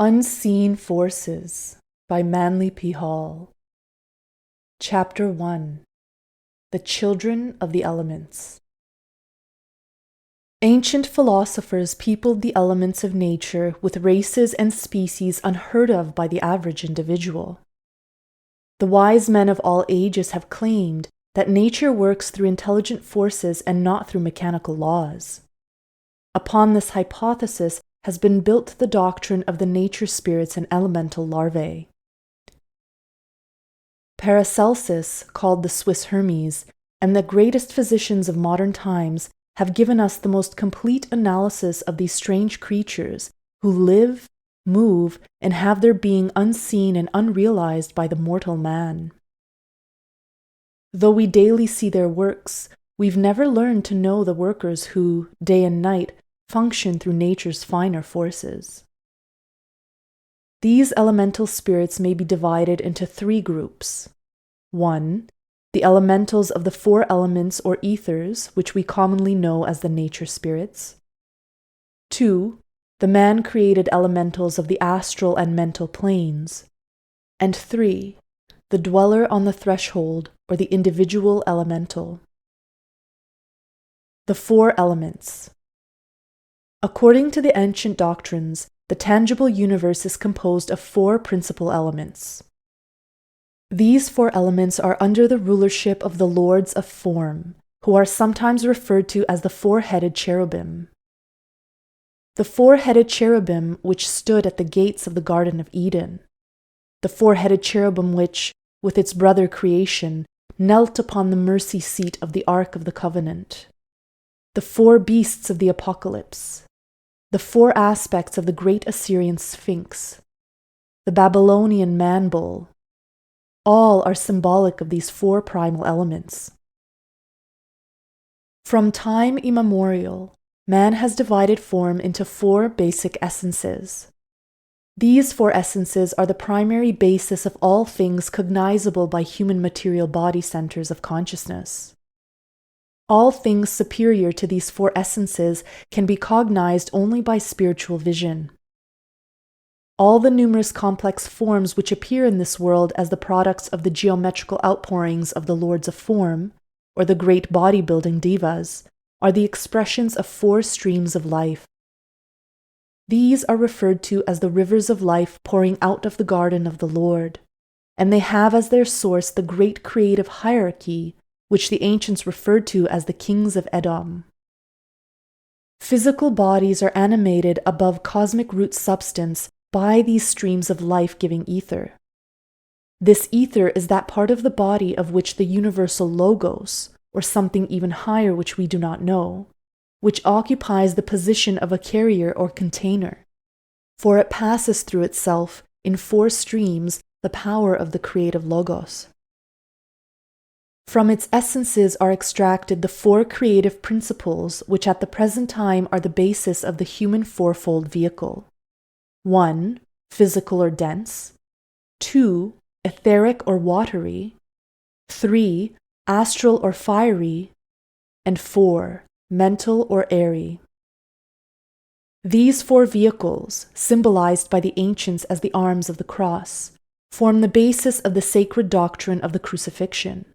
Unseen Forces by Manly P. Hall. Chapter 1. The Children of the Elements. Ancient philosophers peopled the elements of nature with races and species unheard of by the average individual. The wise men of all ages have claimed that nature works through intelligent forces and not through mechanical laws. Upon this hypothesis has been built the doctrine of the nature spirits and elemental larvae. Paracelsus, called the Swiss Hermes, and the greatest physicians of modern times have given us the most complete analysis of these strange creatures who live, move, and have their being unseen and unrealized by the mortal man. Though we daily see their works, we've never learned to know the workers who, day and night, function through nature's finer forces. These elemental spirits may be divided into three groups. 1. The elementals of the four elements or ethers, which we commonly know as the nature spirits. 2. The man-created elementals of the astral and mental planes. And 3. The dweller on the threshold, or the individual elemental. The four elements. According to the ancient doctrines, the tangible universe is composed of four principal elements. These four elements are under the rulership of the lords of form, who are sometimes referred to as the four-headed cherubim. The four-headed cherubim which stood at the gates of the Garden of Eden. The four-headed cherubim which, with its brother creation, knelt upon the mercy seat of the Ark of the Covenant. The four beasts of the Apocalypse. The four aspects of the great Assyrian Sphinx, the Babylonian man-bull, all are symbolic of these four primal elements. From time immemorial, man has divided form into four basic essences. These four essences are the primary basis of all things cognizable by human material body centers of consciousness. All things superior to these four essences can be cognized only by spiritual vision. All the numerous complex forms which appear in this world as the products of the geometrical outpourings of the lords of form, or the great body-building divas, are the expressions of four streams of life. These are referred to as the rivers of life pouring out of the garden of the Lord, and they have as their source the great creative hierarchy which the ancients referred to as the kings of Edom. Physical bodies are animated above cosmic root substance by these streams of life-giving ether. This ether is that part of the body of which the universal logos, or something even higher which we do not know, which occupies the position of a carrier or container, for it passes through itself, in four streams, the power of the creative logos. From its essences are extracted the four creative principles which at the present time are the basis of the human fourfold vehicle. 1. Physical or dense. 2. Etheric or watery. 3. Astral or fiery. And 4. Mental or airy. These four vehicles, symbolized by the ancients as the arms of the cross, form the basis of the sacred doctrine of the crucifixion.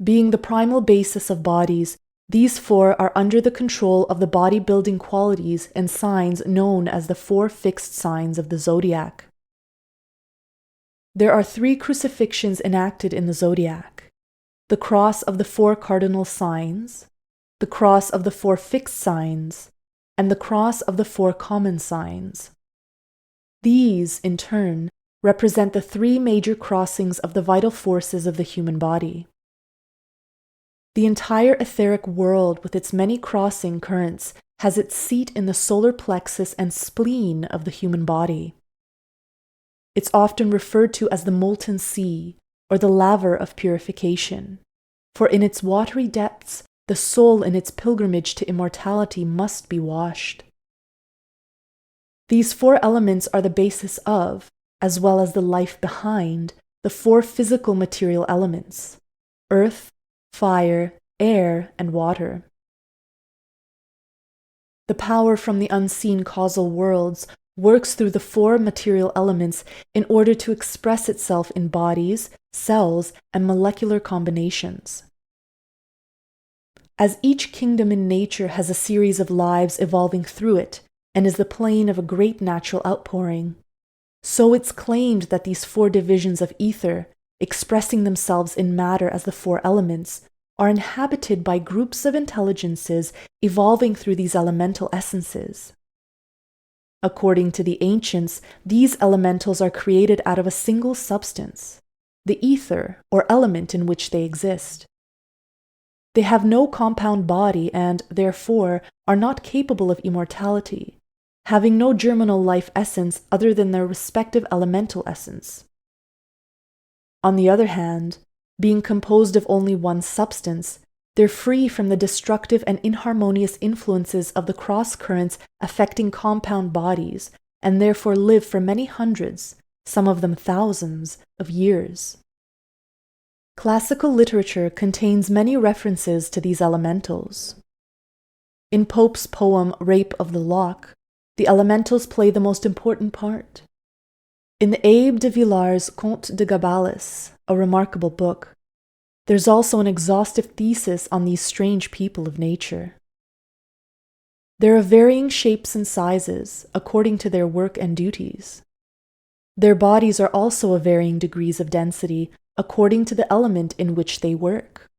Being the primal basis of bodies, these four are under the control of the body-building qualities and signs known as the four fixed signs of the zodiac. There are three crucifixions enacted in the zodiac: the cross of the four cardinal signs, the cross of the four fixed signs, and the cross of the four common signs. These, in turn, represent the three major crossings of the vital forces of the human body. The entire etheric world with its many crossing currents has its seat in the solar plexus and spleen of the human body. It's often referred to as the molten sea, or the laver of purification, for in its watery depths, the soul in its pilgrimage to immortality must be washed. These four elements are the basis of, as well as the life behind, the four physical material elements: earth, fire, air, and water. The power from the unseen causal worlds works through the four material elements in order to express itself in bodies, cells, and molecular combinations. As each kingdom in nature has a series of lives evolving through it and is the plane of a great natural outpouring, so it's claimed that these four divisions of ether, expressing themselves in matter as the four elements, are inhabited by groups of intelligences evolving through these elemental essences. According to the ancients, these elementals are created out of a single substance, the ether or element in which they exist. They have no compound body and, therefore, are not capable of immortality, having no germinal life essence other than their respective elemental essence. On the other hand, being composed of only one substance, they're free from the destructive and inharmonious influences of the cross-currents affecting compound bodies, and therefore live for many hundreds, some of them thousands, of years. Classical literature contains many references to these elementals. In Pope's poem Rape of the Lock, the elementals play the most important part. In the Abbé de Villars' Contes de Gabalis, a remarkable book, there's also an exhaustive thesis on these strange people of nature. They're of varying shapes and sizes, according to their work and duties. Their bodies are also of varying degrees of density, according to the element in which they work.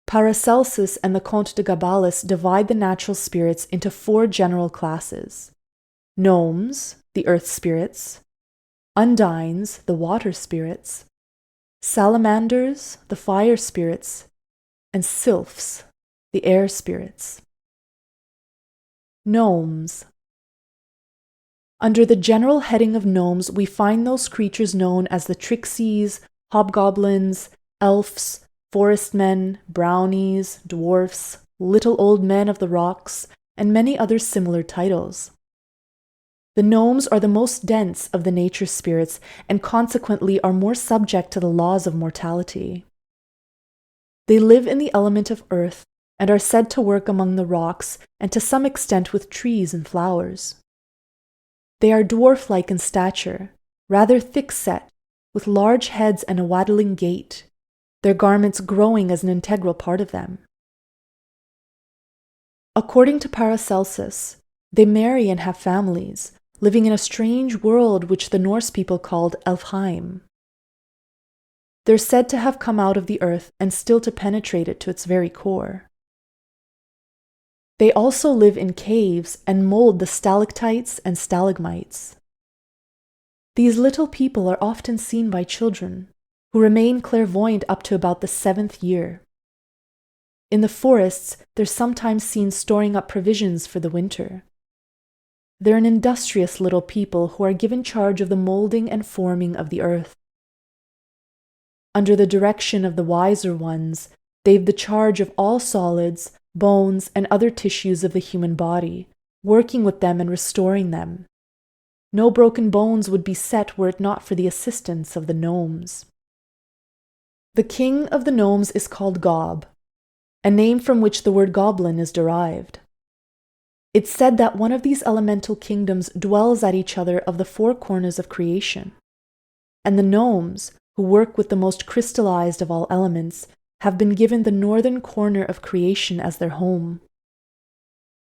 Paracelsus and the Comte de Gabalis divide the natural spirits into four general classes: gnomes, the earth spirits; undines, the water spirits; salamanders, the fire spirits; and sylphs, the air spirits. Gnomes. Under the general heading of gnomes, we find those creatures known as the trixies, hobgoblins, elves, forest men, brownies, dwarfs, little old men of the rocks, and many other similar titles. The gnomes are the most dense of the nature spirits and consequently are more subject to the laws of mortality. They live in the element of earth and are said to work among the rocks and to some extent with trees and flowers. They are dwarf-like in stature, rather thick-set, with large heads and a waddling gait, their garments growing as an integral part of them. According to Paracelsus, they marry and have families, living in a strange world which the Norse people called Elfheim. They're said to have come out of the earth and still to penetrate it to its very core. They also live in caves and mold the stalactites and stalagmites. These little people are often seen by children, who remain clairvoyant up to about the 7th year. In the forests, they're sometimes seen storing up provisions for the winter. They're an industrious little people who are given charge of the molding and forming of the earth. Under the direction of the wiser ones, they've the charge of all solids, bones, and other tissues of the human body, working with them and restoring them. No broken bones would be set were it not for the assistance of the gnomes. The king of the gnomes is called Gob, a name from which the word goblin is derived. It's said that one of these elemental kingdoms dwells at each other of the four corners of creation, and the gnomes, who work with the most crystallized of all elements, have been given the northern corner of creation as their home.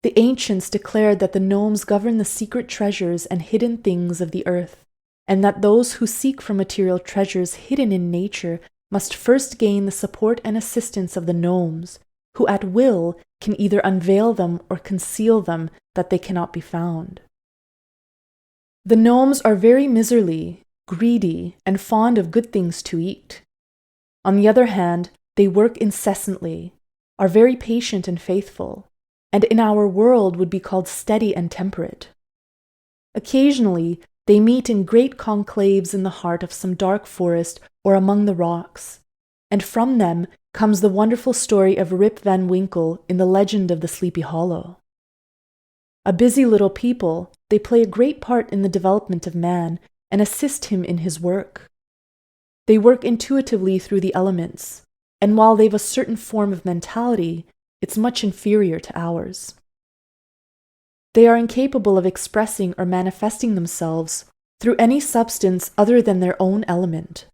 The ancients declared that the gnomes govern the secret treasures and hidden things of the earth, and that those who seek for material treasures hidden in nature must first gain the support and assistance of the gnomes, who at will can either unveil them or conceal them that they cannot be found. The gnomes are very miserly, greedy, and fond of good things to eat. On the other hand, they work incessantly, are very patient and faithful, and in our world would be called steady and temperate. Occasionally, they meet in great conclaves in the heart of some dark forest or among the rocks, and from them comes the wonderful story of Rip Van Winkle in the legend of the Sleepy Hollow. A busy little people, they play a great part in the development of man and assist him in his work. They work intuitively through the elements, and while they've a certain form of mentality, it's much inferior to ours. They are incapable of expressing or manifesting themselves through any substance other than their own element.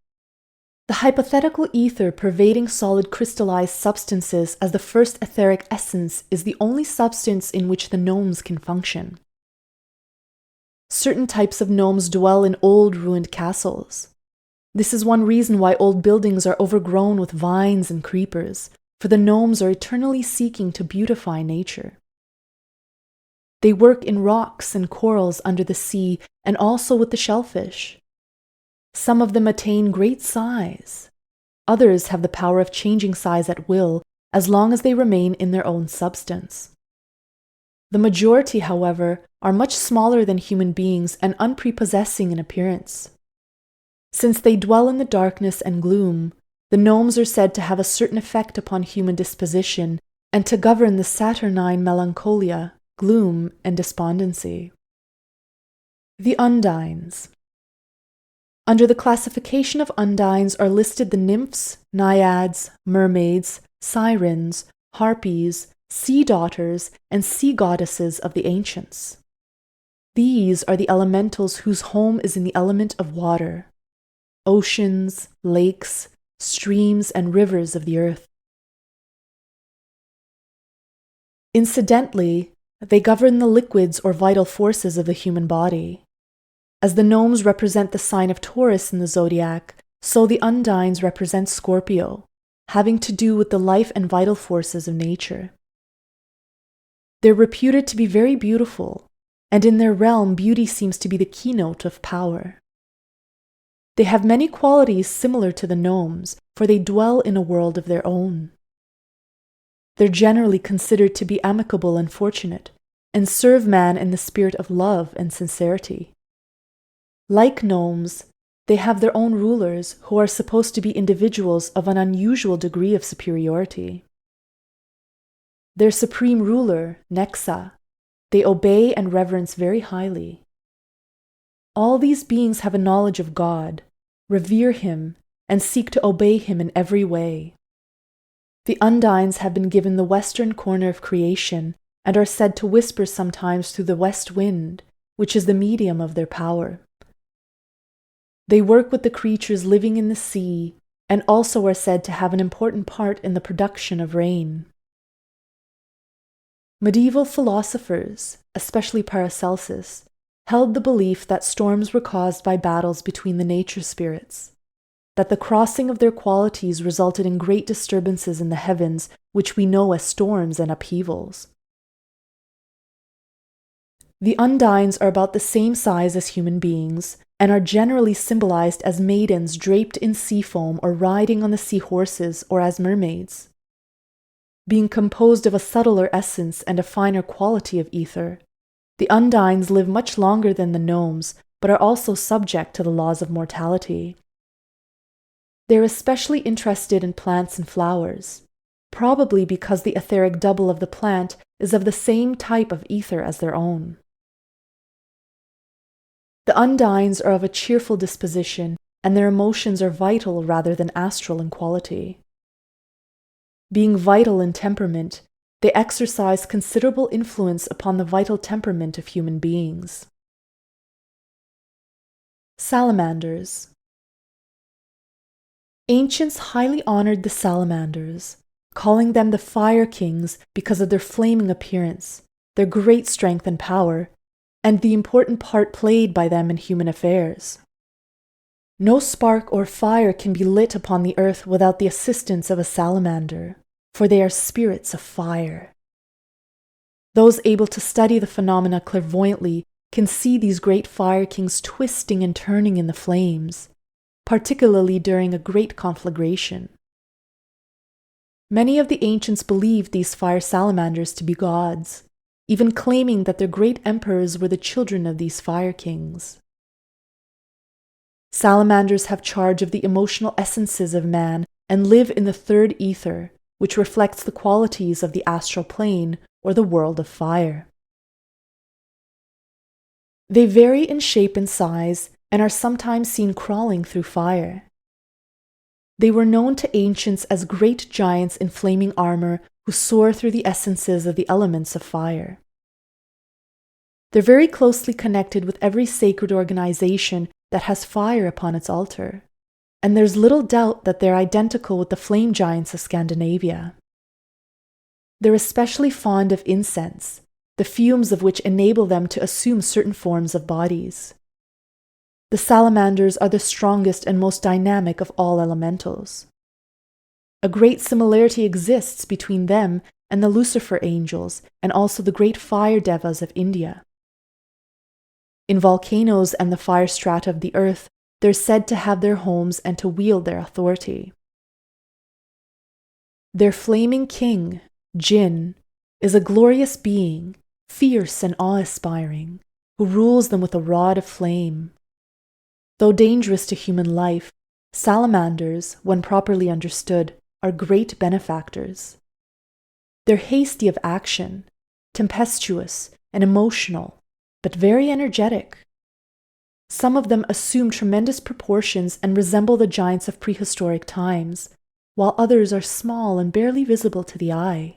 The hypothetical ether pervading solid crystallized substances as the first etheric essence is the only substance in which the gnomes can function. Certain types of gnomes dwell in old ruined castles. This is one reason why old buildings are overgrown with vines and creepers, for the gnomes are eternally seeking to beautify nature. They work in rocks and corals under the sea and also with the shellfish. Some of them attain great size. Others have the power of changing size at will as long as they remain in their own substance. The majority, however, are much smaller than human beings and unprepossessing in appearance. Since they dwell in the darkness and gloom, the gnomes are said to have a certain effect upon human disposition and to govern the saturnine melancholia, gloom, and despondency. The undines. Under the classification of undines are listed the nymphs, naiads, mermaids, sirens, harpies, sea daughters, and sea goddesses of the ancients. These are the elementals whose home is in the element of water, oceans, lakes, streams, and rivers of the earth. Incidentally, they govern the liquids or vital forces of the human body. As the gnomes represent the sign of Taurus in the zodiac, so the undines represent Scorpio, having to do with the life and vital forces of nature. They're reputed to be very beautiful, and in their realm, beauty seems to be the keynote of power. They have many qualities similar to the gnomes, for they dwell in a world of their own. They're generally considered to be amicable and fortunate, and serve man in the spirit of love and sincerity. Like gnomes, they have their own rulers who are supposed to be individuals of an unusual degree of superiority. Their supreme ruler, Nexa, they obey and reverence very highly. All these beings have a knowledge of God, revere Him, and seek to obey Him in every way. The undines have been given the western corner of creation and are said to whisper sometimes through the west wind, which is the medium of their power. They work with the creatures living in the sea and also are said to have an important part in the production of rain. Medieval philosophers, especially Paracelsus, held the belief that storms were caused by battles between the nature spirits, that the crossing of their qualities resulted in great disturbances in the heavens, which we know as storms and upheavals. The undines are about the same size as human beings and are generally symbolized as maidens draped in sea foam or riding on the sea horses or as mermaids. Being composed of a subtler essence and a finer quality of ether, the undines live much longer than the gnomes, but are also subject to the laws of mortality. They are especially interested in plants and flowers, probably because the etheric double of the plant is of the same type of ether as their own. The undines are of a cheerful disposition, and their emotions are vital rather than astral in quality. Being vital in temperament, they exercise considerable influence upon the vital temperament of human beings. Salamanders. Ancients highly honored the salamanders, calling them the fire kings because of their flaming appearance, their great strength and power, and the important part played by them in human affairs. No spark or fire can be lit upon the earth without the assistance of a salamander, for they are spirits of fire. Those able to study the phenomena clairvoyantly can see these great fire kings twisting and turning in the flames, particularly during a great conflagration. Many of the ancients believed these fire salamanders to be gods, even claiming that their great emperors were the children of these fire kings. Salamanders have charge of the emotional essences of man and live in the third ether, which reflects the qualities of the astral plane or the world of fire. They vary in shape and size and are sometimes seen crawling through fire. They were known to ancients as great giants in flaming armor who soar through the essences of the elements of fire. They're very closely connected with every sacred organization that has fire upon its altar, and there's little doubt that they're identical with the flame giants of Scandinavia. They're especially fond of incense, the fumes of which enable them to assume certain forms of bodies. The salamanders are the strongest and most dynamic of all elementals. A great similarity exists between them and the Lucifer angels, and also the great fire devas of India. In volcanoes and the fire strata of the earth, they're said to have their homes and to wield their authority. Their flaming king, Jinn, is a glorious being, fierce and awe-inspiring, who rules them with a rod of flame. Though dangerous to human life, salamanders, when properly understood, are great benefactors. They're hasty of action, tempestuous and emotional, but very energetic. Some of them assume tremendous proportions and resemble the giants of prehistoric times, while others are small and barely visible to the eye.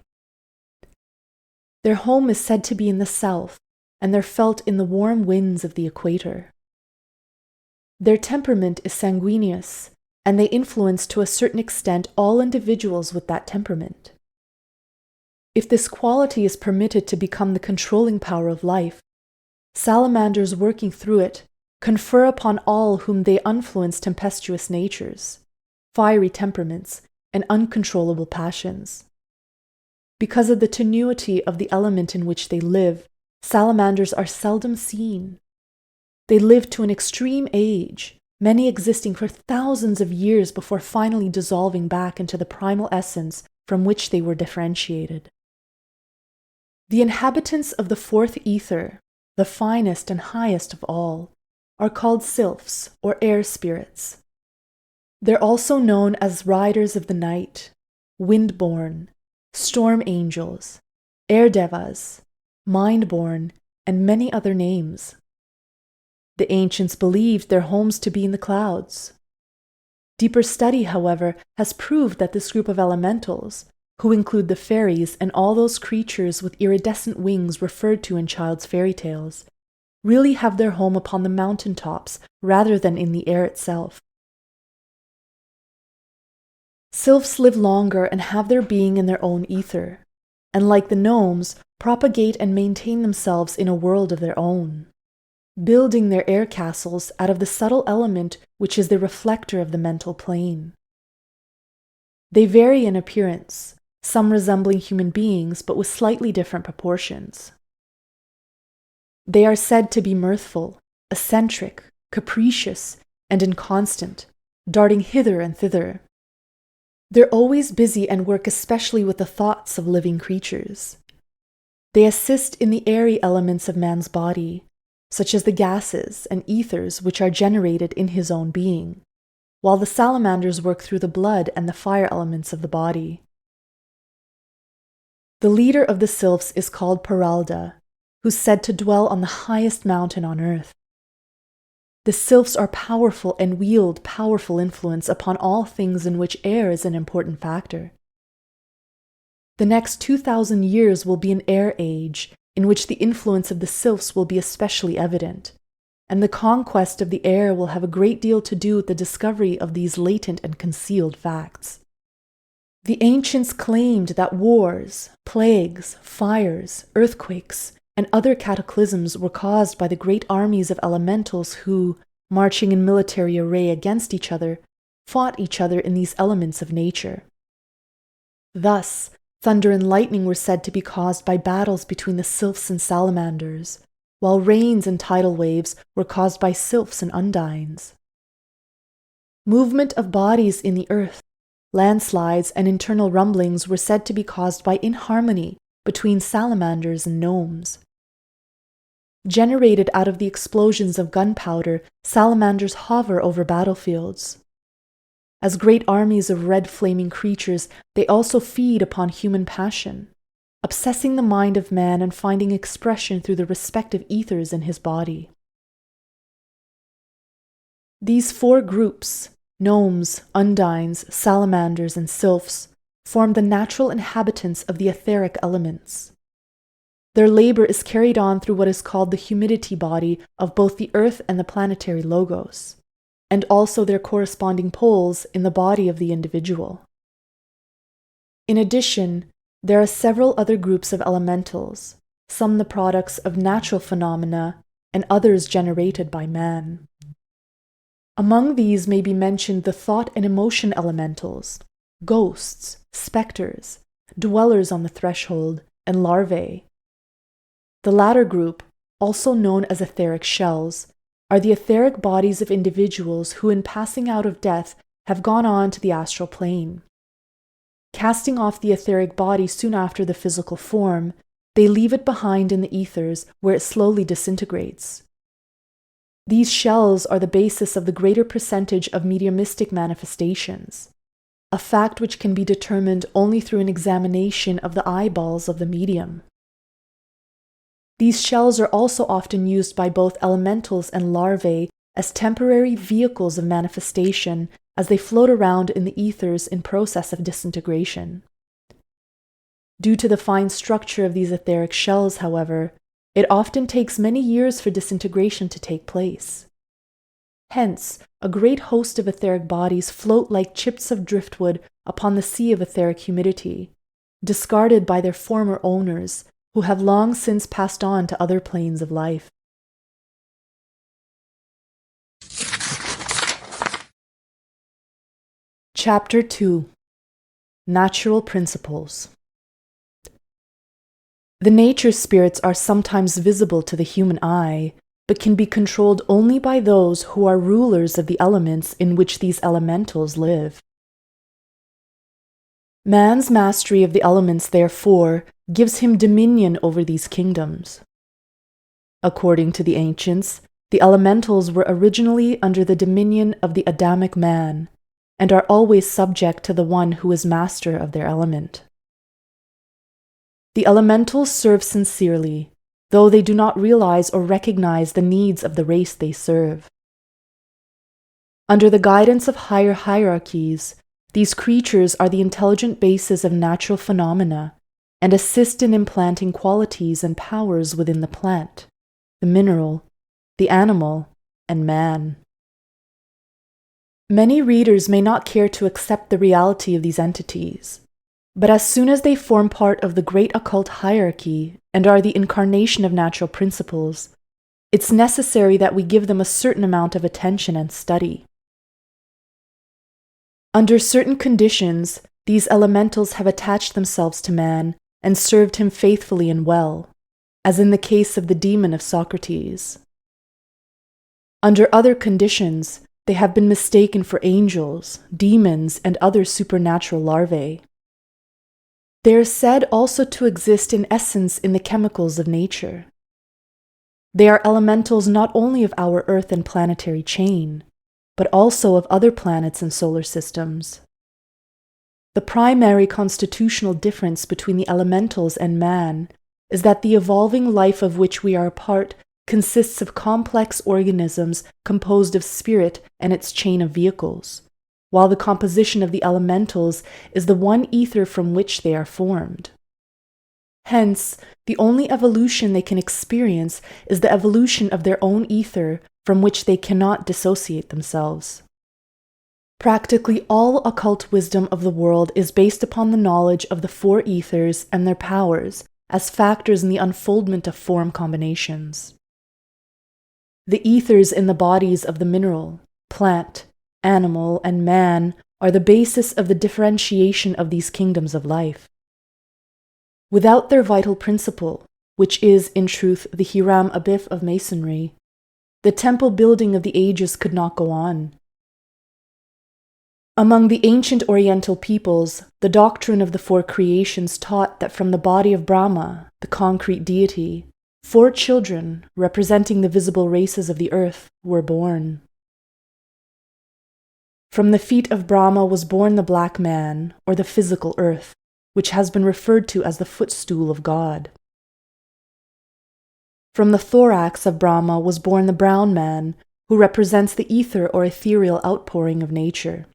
Their home is said to be in the south, and they're felt in the warm winds of the equator. Their temperament is sanguineous, and they influence to a certain extent all individuals with that temperament. If this quality is permitted to become the controlling power of life, salamanders working through it confer upon all whom they influence tempestuous natures, fiery temperaments, and uncontrollable passions. Because of the tenuity of the element in which they live, salamanders are seldom seen. They live to an extreme age, many existing for thousands of years before finally dissolving back into the primal essence from which they were differentiated. The inhabitants of the fourth ether, the finest and highest of all, are called sylphs or air spirits. They're also known as riders of the night, wind-born, storm angels, air devas, mind-born, and many other names. The ancients believed their homes to be in the clouds. Deeper study, however, has proved that this group of elementals, who include the fairies and all those creatures with iridescent wings referred to in child's fairy tales, really have their home upon the mountain tops rather than in the air itself. Sylphs live longer and have their being in their own ether, and like the gnomes, propagate and maintain themselves in a world of their own, building their air castles out of the subtle element which is the reflector of the mental plane. They vary in appearance, some resembling human beings but with slightly different proportions. They are said to be mirthful, eccentric, capricious, and inconstant, darting hither and thither. They're always busy and work especially with the thoughts of living creatures. They assist in the airy elements of man's body, such as the gases and ethers which are generated in his own being, while the salamanders work through the blood and the fire elements of the body. The leader of the sylphs is called Paralda, who's said to dwell on the highest mountain on earth. The sylphs are powerful and wield powerful influence upon all things in which air is an important factor. The next 2,000 years will be an air age in which the influence of the sylphs will be especially evident, and the conquest of the air will have a great deal to do with the discovery of these latent and concealed facts. The ancients claimed that wars, plagues, fires, earthquakes, and other cataclysms were caused by the great armies of elementals who, marching in military array against each other, fought each other in these elements of nature. Thus, thunder and lightning were said to be caused by battles between the sylphs and salamanders, while rains and tidal waves were caused by sylphs and undines. Movement of bodies in the earth, landslides, and internal rumblings were said to be caused by inharmony between salamanders and gnomes. Generated out of the explosions of gunpowder, salamanders hover over battlefields. As great armies of red flaming creatures, they also feed upon human passion, obsessing the mind of man and finding expression through the respective ethers in his body. These four groups, gnomes, undines, salamanders, and sylphs, form the natural inhabitants of the etheric elements. their labor is carried on through what is called the humidity body of both the earth and the planetary logos, and also their corresponding poles in the body of the individual. In addition, there are several other groups of elementals, some the products of natural phenomena and others generated by man. Among these may be mentioned the thought and emotion elementals, ghosts, spectres, dwellers on the threshold, and larvae. The latter group, also known as etheric shells, are the etheric bodies of individuals who in passing out of death have gone on to the astral plane. Casting off the etheric body soon after the physical form, they leave it behind in the ethers where it slowly disintegrates. These shells are the basis of the greater percentage of mediumistic manifestations, a fact which can be determined only through an examination of the eyeballs of the medium. These shells are also often used by both elementals and larvae as temporary vehicles of manifestation as they float around in the ethers in process of disintegration. Due to the fine structure of these etheric shells, however, it often takes many years for disintegration to take place. Hence, a great host of etheric bodies float like chips of driftwood upon the sea of etheric humidity, discarded by their former owners, who have long since passed on to other planes of life. Chapter 2: Natural Principles. The nature spirits are sometimes visible to the human eye, but can be controlled only by those who are rulers of the elements in which these elementals live. Man's mastery of the elements, therefore, gives him dominion over these kingdoms. According to the ancients, the elementals were originally under the dominion of the Adamic man, and are always subject to the one who is master of their element. The elementals serve sincerely, though they do not realize or recognize the needs of the race they serve. Under the guidance of higher hierarchies, these creatures are the intelligent bases of natural phenomena and assist in implanting qualities and powers within the plant, the mineral, the animal, and man. Many readers may not care to accept the reality of these entities, but as soon as they form part of the great occult hierarchy and are the incarnation of natural principles, it's necessary that we give them a certain amount of attention and study. Under certain conditions, these elementals have attached themselves to man and served him faithfully and well, as in the case of the demon of Socrates. Under other conditions, they have been mistaken for angels, demons, and other supernatural larvae. They are said also to exist in essence in the chemicals of nature. They are elementals not only of our Earth and planetary chain, but also of other planets and solar systems. The primary constitutional difference between the elementals and man is that the evolving life of which we are a part consists of complex organisms composed of spirit and its chain of vehicles, while the composition of the elementals is the one ether from which they are formed. Hence, the only evolution they can experience is the evolution of their own ether from which they cannot dissociate themselves. Practically all occult wisdom of the world is based upon the knowledge of the four ethers and their powers as factors in the unfoldment of form combinations. The ethers in the bodies of the mineral, plant, animal, and man are the basis of the differentiation of these kingdoms of life. Without their vital principle, which is, in truth, the Hiram Abiff of masonry, the temple building of the ages could not go on. Among the ancient Oriental peoples, the doctrine of the four creations taught that from the body of Brahma, the concrete deity, 4 children, representing the visible races of the earth, were born. From the feet of Brahma was born the black man, or the physical earth, which has been referred to as the footstool of God. From the thorax of Brahma was born the brown man, who represents the ether or ethereal outpouring of nature.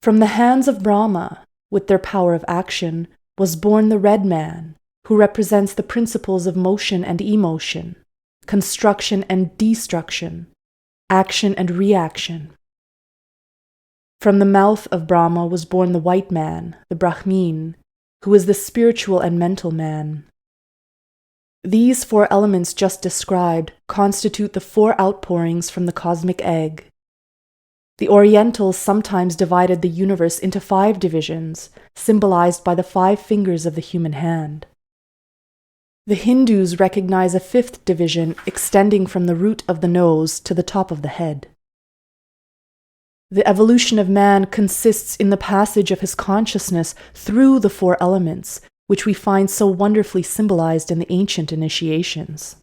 From the hands of Brahma, with their power of action, was born the red man, who represents the principles of motion and emotion, construction and destruction, action and reaction. From the mouth of Brahma was born the white man, the Brahmin, who is the spiritual and mental man. These four elements just described constitute the four outpourings from the cosmic egg. The Orientals sometimes divided the universe into 5 divisions, symbolized by the 5 fingers of the human hand. The Hindus recognize a 5th division extending from the root of the nose to the top of the head. The evolution of man consists in the passage of his consciousness through the 4 elements, which we find so wonderfully symbolized in the ancient initiations.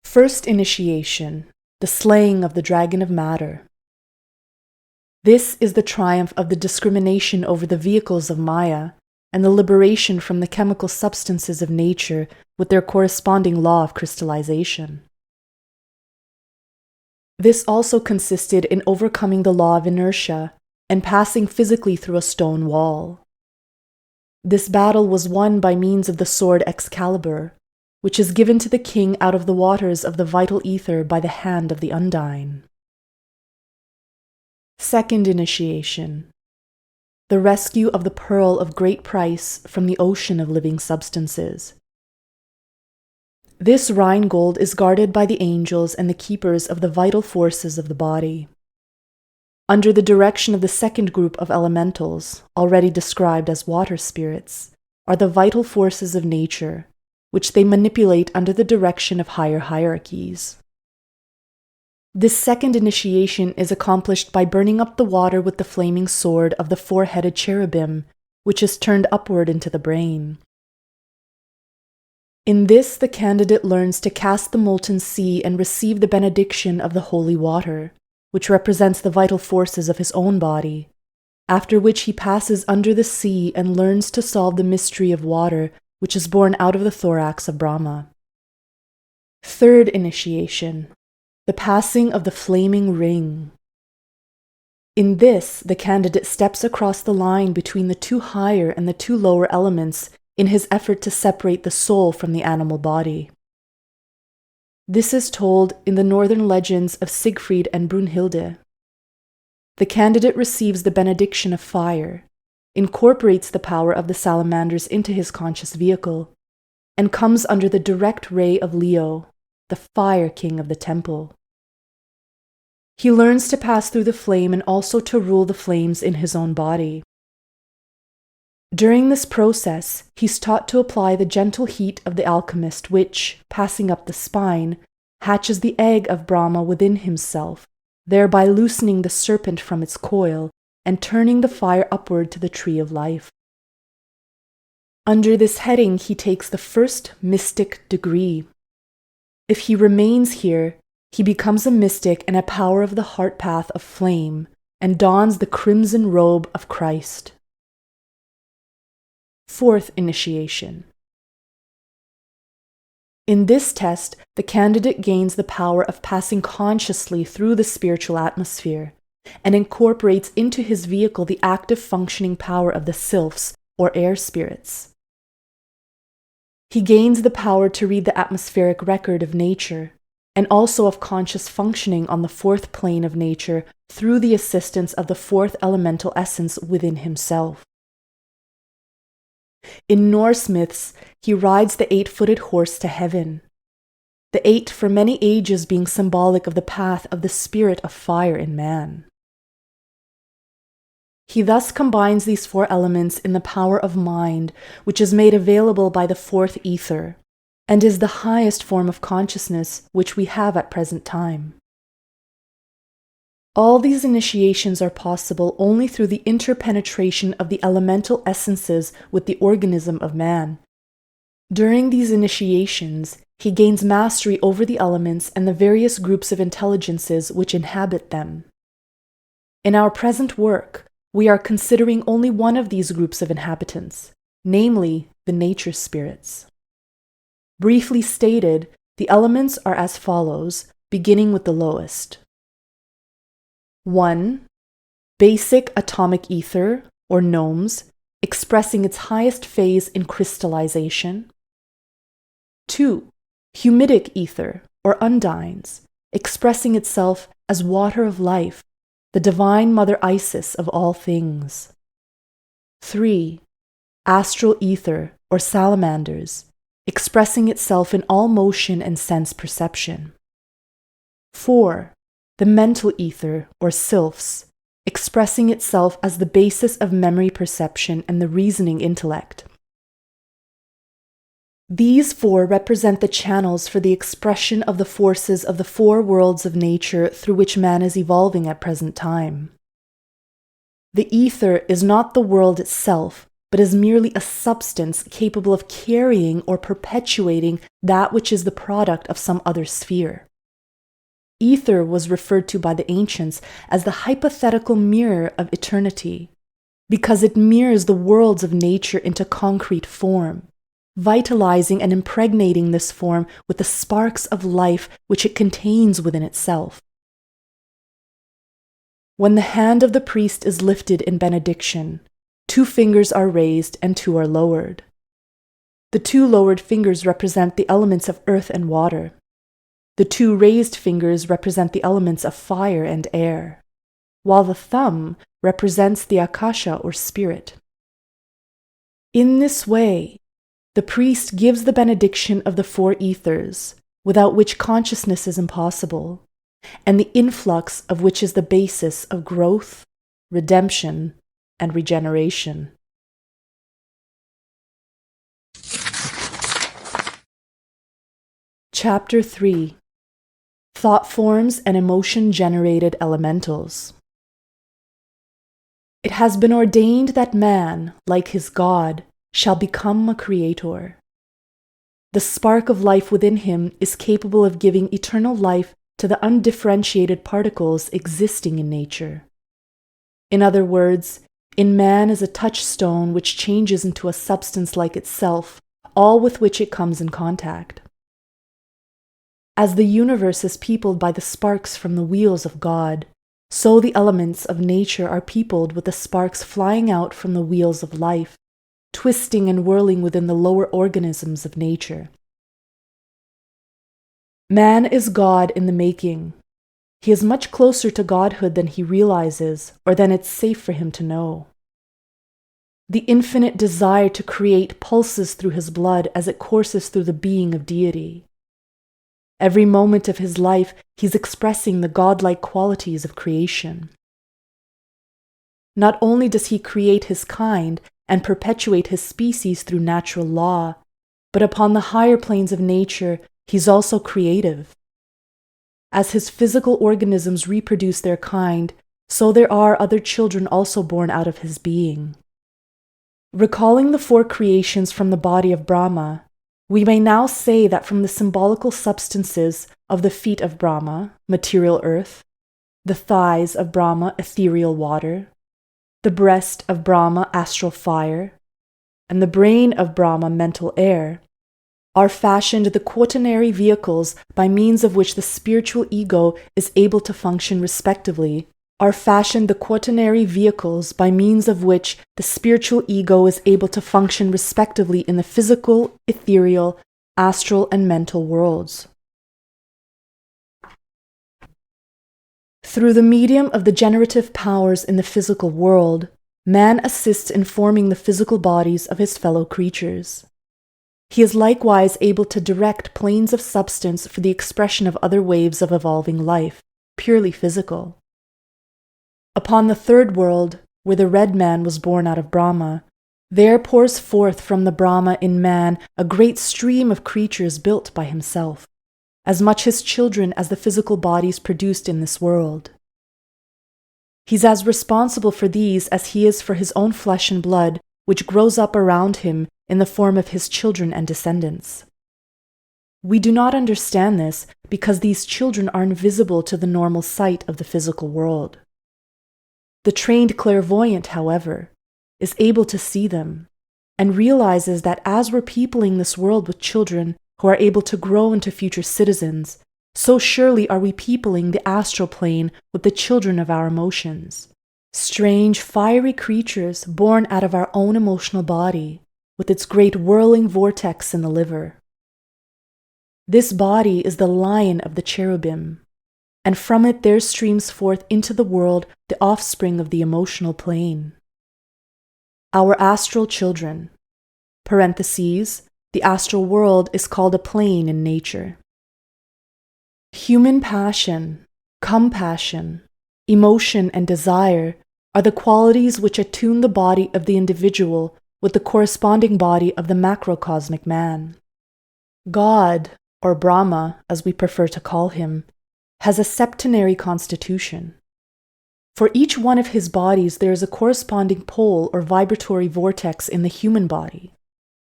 First initiation, the slaying of the dragon of matter. This is the triumph of the discrimination over the vehicles of Maya and the liberation from the chemical substances of nature with their corresponding law of crystallization. This also consisted in overcoming the law of inertia and passing physically through a stone wall. This battle was won by means of the sword Excalibur, which is given to the king out of the waters of the vital ether by the hand of the Undine. Second initiation, the rescue of the pearl of great price from the ocean of living substances. This Rhine-gold is guarded by the angels and the keepers of the vital forces of the body. Under the direction of the second group of elementals, already described as water spirits, are the vital forces of nature, which they manipulate under the direction of higher hierarchies. This second initiation is accomplished by burning up the water with the flaming sword of the 4-headed cherubim, which is turned upward into the brain. In this, the candidate learns to cast the molten sea and receive the benediction of the holy water, which represents the vital forces of his own body, after which he passes under the sea and learns to solve the mystery of water, which is born out of the thorax of Brahma. Third initiation, the passing of the flaming ring. In this, the candidate steps across the line between the 2 higher and the 2 lower elements in his effort to separate the soul from the animal body. This is told in the northern legends of Siegfried and Brunhilde. The candidate receives the benediction of fire, incorporates the power of the salamanders into his conscious vehicle, and comes under the direct ray of Leo, the fire king of the temple. He learns to pass through the flame and also to rule the flames in his own body. During this process, he's taught to apply the gentle heat of the alchemist which, passing up the spine, hatches the egg of Brahma within himself, thereby loosening the serpent from its coil and turning the fire upward to the tree of life. Under this heading, he takes the first mystic degree. If he remains here, he becomes a mystic and a power of the heart path of flame and dons the crimson robe of Christ. Fourth initiation. In this test, the candidate gains the power of passing consciously through the spiritual atmosphere and incorporates into his vehicle the active functioning power of the sylphs, or air spirits. He gains the power to read the atmospheric record of nature, and also of conscious functioning on the 4th plane of nature through the assistance of the 4th elemental essence within himself. In Norse myths, he rides the 8-footed horse to heaven, the 8 for many ages being symbolic of the path of the spirit of fire in man. He thus combines these 4 elements in the power of mind, which is made available by the 4th ether, and is the highest form of consciousness which we have at present time. All these initiations are possible only through the interpenetration of the elemental essences with the organism of man. During these initiations, he gains mastery over the elements and the various groups of intelligences which inhabit them. In our present work, we are considering only one of these groups of inhabitants, namely the nature spirits. Briefly stated, the elements are as follows, beginning with the lowest. 1. Basic atomic ether, or gnomes, expressing its highest phase in crystallization. 2. Humidic ether, or undines, expressing itself as water of life, the divine Mother Isis of all things. 3. Astral ether, or salamanders, expressing itself in all motion and sense perception. 4. The mental ether, or sylphs, expressing itself as the basis of memory perception and the reasoning intellect. These 4 represent the channels for the expression of the forces of the 4 worlds of nature through which man is evolving at present time. The ether is not the world itself, but is merely a substance capable of carrying or perpetuating that which is the product of some other sphere. Ether was referred to by the ancients as the hypothetical mirror of eternity, because it mirrors the worlds of nature into concrete form, vitalizing and impregnating this form with the sparks of life which it contains within itself. When the hand of the priest is lifted in benediction, 2 fingers are raised and 2 are lowered. The 2 lowered fingers represent the elements of earth and water. The 2 raised fingers represent the elements of fire and air, while the thumb represents the akasha or spirit. In this way, the priest gives the benediction of the 4 ethers, without which consciousness is impossible, and the influx of which is the basis of growth, redemption, and regeneration. Chapter 3. Thought Forms and Emotion-Generated Elementals. It has been ordained that man, like his God, shall become a creator. The spark of life within him is capable of giving eternal life to the undifferentiated particles existing in nature. In other words, in man is a touchstone which changes into a substance like itself, all with which it comes in contact. As the universe is peopled by the sparks from the wheels of God, so the elements of nature are peopled with the sparks flying out from the wheels of life, twisting and whirling within the lower organisms of nature. Man is God in the making. He is much closer to godhood than he realizes, or than it's safe for him to know. The infinite desire to create pulses through his blood as it courses through the being of deity. Every moment of his life, he's expressing the godlike qualities of creation. Not only does he create his kind and perpetuate his species through natural law, but upon the higher planes of nature, he's also creative. As his physical organisms reproduce their kind, so there are other children also born out of his being. Recalling the 4 creations from the body of Brahma, we may now say that from the symbolical substances of the feet of Brahma, material earth, the thighs of Brahma, ethereal water, the breast of Brahma, astral fire, and the brain of Brahma, mental air, are fashioned the quaternary vehicles by means of which the spiritual ego is able to function respectively, in the physical, ethereal, astral, and mental worlds. Through the medium of the generative powers in the physical world, man assists in forming the physical bodies of his fellow creatures. He is likewise able to direct planes of substance for the expression of other waves of evolving life, purely physical. Upon the 3rd world, where the red man was born out of Brahma, there pours forth from the Brahma in man a great stream of creatures built by himself, as much his children as the physical bodies produced in this world. He's as responsible for these as he is for his own flesh and blood, which grows up around him in the form of his children and descendants. We do not understand this because these children are invisible to the normal sight of the physical world. The trained clairvoyant, however, is able to see them and realizes that as we're peopling this world with children who are able to grow into future citizens, so surely are we peopling the astral plane with the children of our emotions, Strange, fiery creatures born out of our own emotional body, with its great whirling vortex in the liver. This body is the lion of the cherubim, and from it there streams forth into the world the offspring of the emotional plane. Our astral children, parentheses, the astral world is called a plane in nature. Human passion, compassion, emotion, and desire are the qualities which attune the body of the individual with the corresponding body of the macrocosmic man. God, or Brahma, as we prefer to call him, has a septenary constitution. For each one of his bodies there is a corresponding pole or vibratory vortex in the human body,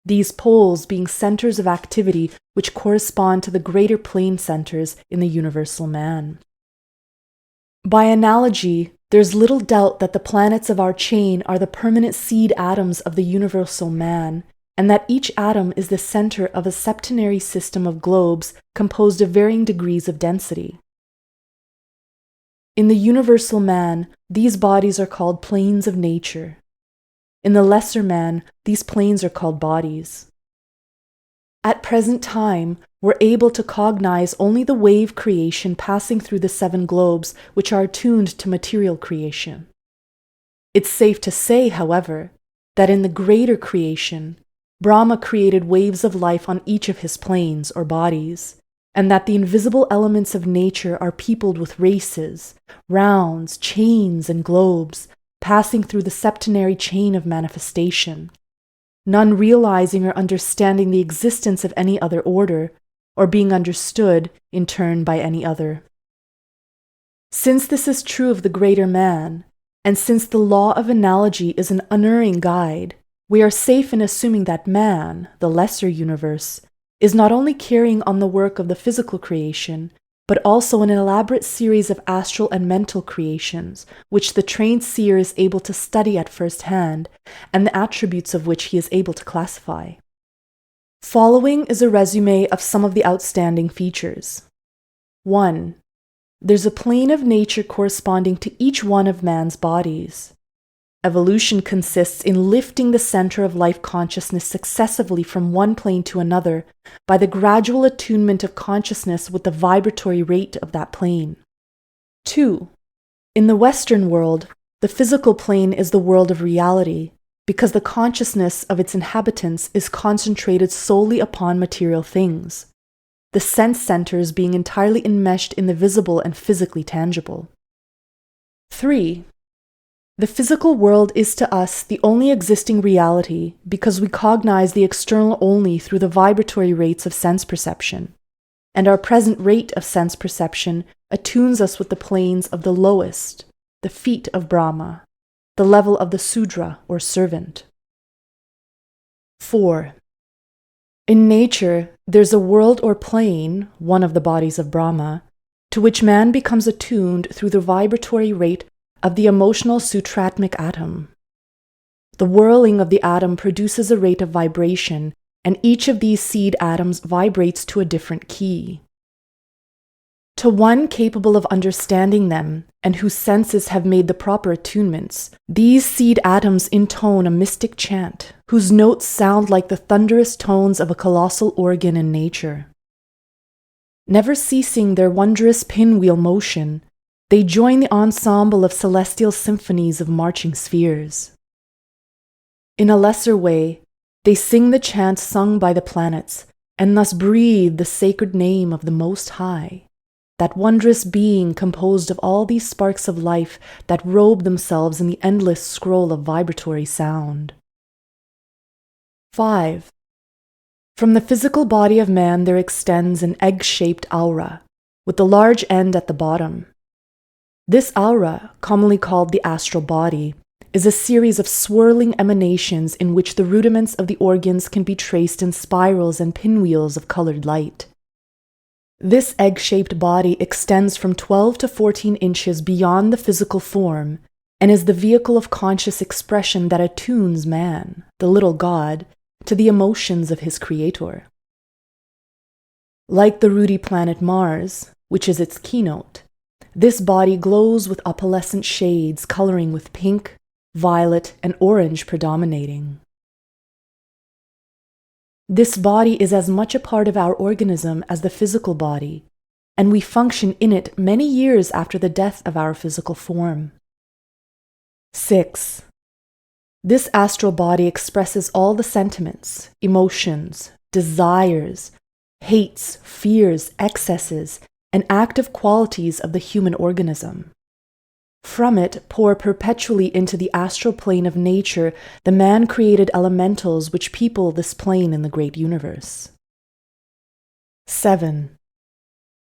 these poles being centers of activity which correspond to the greater plane centers in the universal man. By analogy, there's little doubt that the planets of our chain are the permanent seed atoms of the universal man, and that each atom is the center of a septenary system of globes composed of varying degrees of density. In the universal man, these bodies are called planes of nature. In the lesser man, these planes are called bodies. At present time, we're able to cognize only the wave creation passing through the 7 globes which are attuned to material creation. It's safe to say, however, that in the greater creation, Brahma created waves of life on each of his planes or bodies, and that the invisible elements of nature are peopled with races, rounds, chains, and globes, passing through the septenary chain of manifestation, none realizing or understanding the existence of any other order, or being understood in turn by any other. Since this is true of the greater man, and since the law of analogy is an unerring guide, we are safe in assuming that man, the lesser universe, is not only carrying on the work of the physical creation, but also an elaborate series of astral and mental creations, which the trained seer is able to study at first hand, and the attributes of which he is able to classify. Following is a resume of some of the outstanding features. 1. There's a plane of nature corresponding to each one of man's bodies. Evolution consists in lifting the center of life consciousness successively from one plane to another by the gradual attunement of consciousness with the vibratory rate of that plane. 2. In the Western world, the physical plane is the world of reality, because the consciousness of its inhabitants is concentrated solely upon material things, the sense centers being entirely enmeshed in the visible and physically tangible. 3. The physical world is to us the only existing reality because we cognize the external only through the vibratory rates of sense perception, and our present rate of sense perception attunes us with the planes of the lowest, the feet of Brahma, the level of the Sudra or servant. 4. In nature, there's a world or plane, one of the bodies of Brahma, to which man becomes attuned through the vibratory rate of the emotional sutratmic atom. The whirling of the atom produces a rate of vibration, and each of these seed atoms vibrates to a different key. To one capable of understanding them, and whose senses have made the proper attunements, these seed atoms intone a mystic chant, whose notes sound like the thunderous tones of a colossal organ in nature. Never ceasing their wondrous pinwheel motion, they join the ensemble of celestial symphonies of marching spheres. In a lesser way, they sing the chants sung by the planets, and thus breathe the sacred name of the Most High, that wondrous being composed of all these sparks of life that robe themselves in the endless scroll of vibratory sound. 5. From the physical body of man there extends an egg-shaped aura, with the large end at the bottom. This aura, commonly called the astral body, is a series of swirling emanations in which the rudiments of the organs can be traced in spirals and pinwheels of colored light. This egg-shaped body extends from 12 to 14 inches beyond the physical form and is the vehicle of conscious expression that attunes man, the little god, to the emotions of his creator. Like the ruddy planet Mars, which is its keynote, This body glows with opalescent shades, coloring with pink, violet, and orange predominating. This body is as much a part of our organism as the physical body, and we function in it many years after the death of our physical form. 6. This astral body expresses all the sentiments, emotions, desires, hates, fears, excesses, and active qualities of the human organism. From it pour perpetually into the astral plane of nature the man-created elementals which people this plane in the great universe. 7.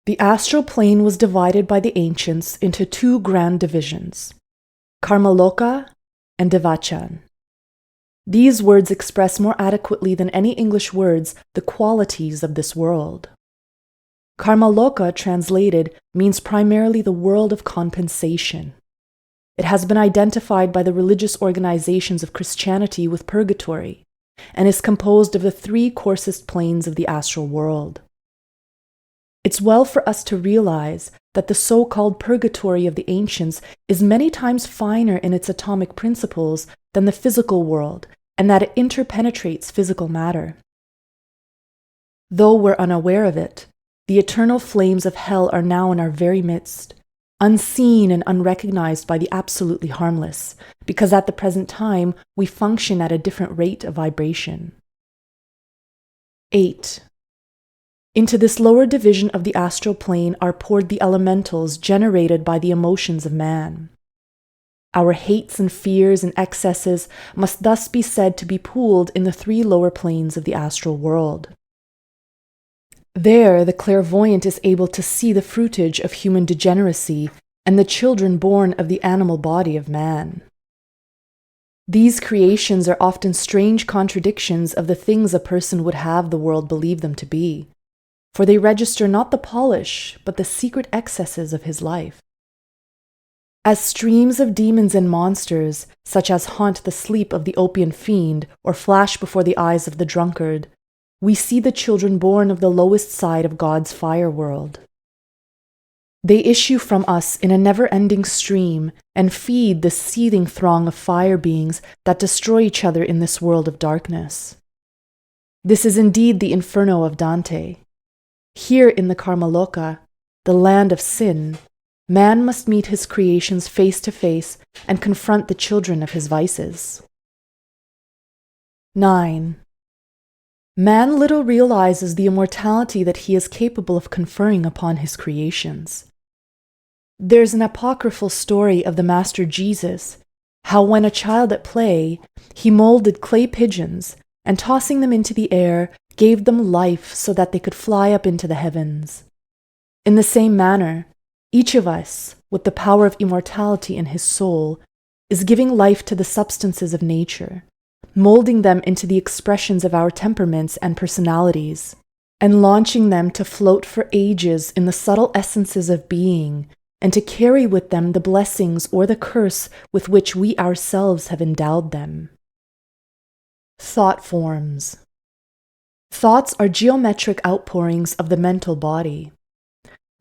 The astral plane was divided by the ancients into two grand divisions, Karmaloka and Devachan. These words express more adequately than any English words the qualities of this world. Karmaloka, translated, means primarily the world of compensation. It has been identified by the religious organizations of Christianity with purgatory, and is composed of the three coarsest planes of the astral world. It's well for us to realize that the so-called purgatory of the ancients is many times finer in its atomic principles than the physical world, and that it interpenetrates physical matter. Though we're unaware of it, the eternal flames of hell are now in our very midst, unseen and unrecognized by the absolutely harmless, because at the present time we function at a different rate of vibration. 8. Into this lower division of the astral plane are poured the elementals generated by the emotions of man. Our hates and fears and excesses must thus be said to be pooled in the three lower planes of the astral world. There, the clairvoyant is able to see the fruitage of human degeneracy and the children born of the animal body of man. These creations are often strange contradictions of the things a person would have the world believe them to be, for they register not the polish, but the secret excesses of his life. As streams of demons and monsters, such as haunt the sleep of the opium fiend or flash before the eyes of the drunkard, we see the children born of the lowest side of God's fire world. They issue from us in a never-ending stream and feed the seething throng of fire beings that destroy each other in this world of darkness. This is indeed the inferno of Dante. Here in the Karmaloka, the land of sin, man must meet his creations face to face and confront the children of his vices. 9. Man little realizes the immortality that he is capable of conferring upon his creations. There's an apocryphal story of the Master Jesus, how when a child at play, he molded clay pigeons and tossing them into the air, gave them life so that they could fly up into the heavens. In the same manner, each of us, with the power of immortality in his soul, is giving life to the substances of nature, molding them into the expressions of our temperaments and personalities, and launching them to float for ages in the subtle essences of being, and to carry with them the blessings or the curse with which we ourselves have endowed them. Thought forms. Thoughts are geometric outpourings of the mental body.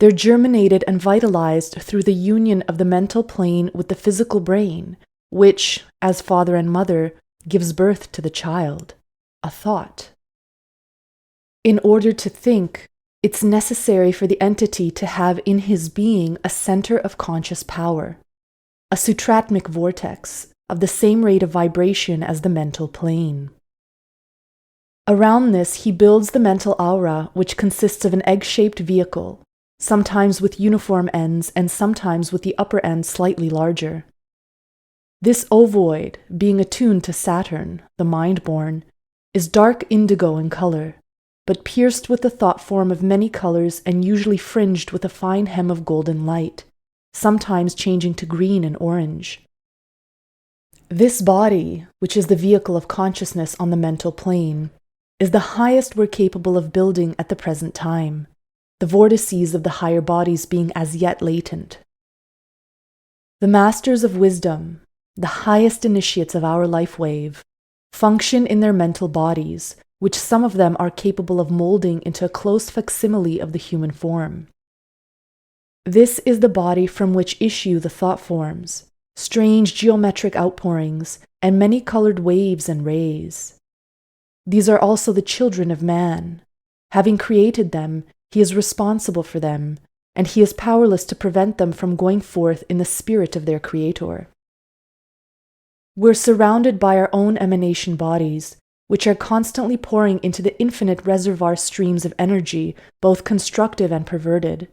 They're germinated and vitalized through the union of the mental plane with the physical brain, which, as father and mother, gives birth to the child, a thought. In order to think, it's necessary for the entity to have in his being a center of conscious power, a sutratmic vortex of the same rate of vibration as the mental plane. Around this, he builds the mental aura, which consists of an egg-shaped vehicle, sometimes with uniform ends and sometimes with the upper end slightly larger. This ovoid, being attuned to Saturn, the mind-born, is dark indigo in color, but pierced with the thought form of many colors and usually fringed with a fine hem of golden light, sometimes changing to green and orange. This body, which is the vehicle of consciousness on the mental plane, is the highest we're capable of building at the present time, the vortices of the higher bodies being as yet latent. The masters of wisdom, the highest initiates of our life wave, function in their mental bodies, which some of them are capable of molding into a close facsimile of the human form. This is the body from which issue the thought forms, strange geometric outpourings, and many-colored waves and rays. These are also the children of man. Having created them, he is responsible for them, and he is powerless to prevent them from going forth in the spirit of their Creator. We're surrounded by our own emanation bodies, which are constantly pouring into the infinite reservoir streams of energy, both constructive and perverted.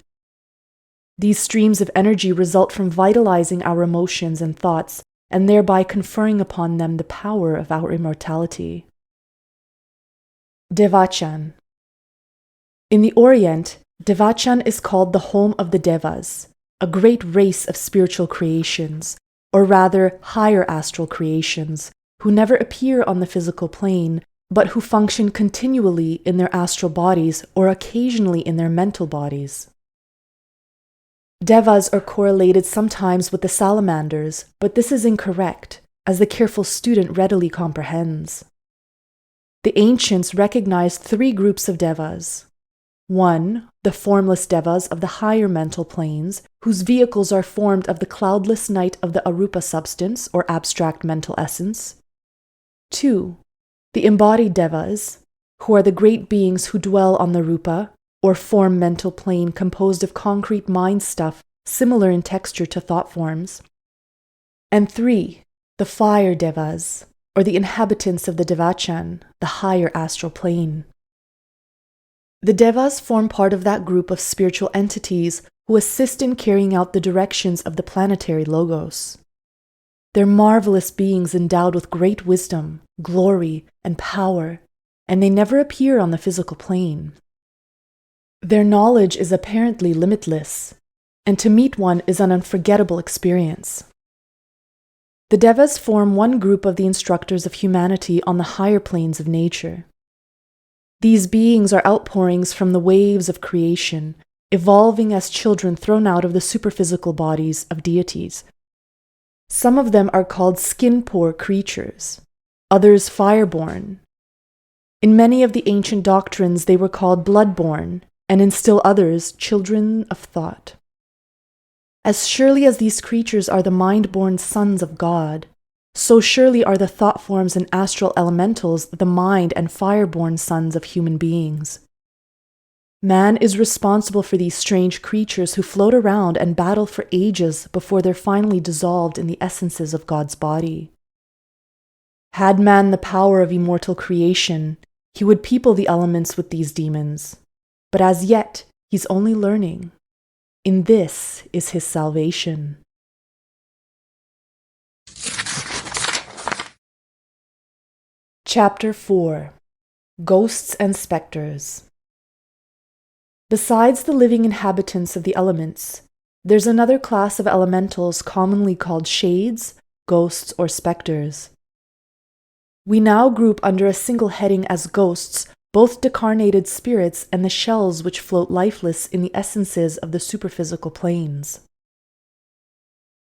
These streams of energy result from vitalizing our emotions and thoughts, and thereby conferring upon them the power of our immortality. Devachan. In the Orient, Devachan is called the home of the Devas, a great race of spiritual creations, or rather higher astral creations, who never appear on the physical plane, but who function continually in their astral bodies or occasionally in their mental bodies. Devas are correlated sometimes with the salamanders, but this is incorrect, as the careful student readily comprehends. The ancients recognized 3 groups of devas. 1. The formless devas of the higher mental planes, whose vehicles are formed of the cloudless night of the arupa substance or abstract mental essence. 2. The embodied devas, who are the great beings who dwell on the rupa, or form mental plane composed of concrete mind stuff similar in texture to thought forms. And 3. The fire devas, or the inhabitants of the Devachan, the higher astral plane. The Devas form part of that group of spiritual entities who assist in carrying out the directions of the planetary logos. They're marvelous beings endowed with great wisdom, glory, and power, and they never appear on the physical plane. Their knowledge is apparently limitless, and to meet one is an unforgettable experience. The Devas form one group of the instructors of humanity on the higher planes of nature. These beings are outpourings from the waves of creation, evolving as children thrown out of the superphysical bodies of deities. Some of them are called skin-pore creatures, others fire-born. In many of the ancient doctrines they were called blood-born, and in still others, children of thought. As surely as these creatures are the mind-born sons of God, so surely are the thought forms and astral elementals the mind and fire-born sons of human beings. Man is responsible for these strange creatures who float around and battle for ages before they're finally dissolved in the essences of God's body. Had man the power of immortal creation, he would people the elements with these demons. But as yet, he's only learning. In this is his salvation. Chapter 4. Ghosts and Spectres. Besides the living inhabitants of the elements, there's another class of elementals commonly called shades, ghosts, or spectres. We now group under a single heading as ghosts both decarnated spirits and the shells which float lifeless in the essences of the superphysical planes.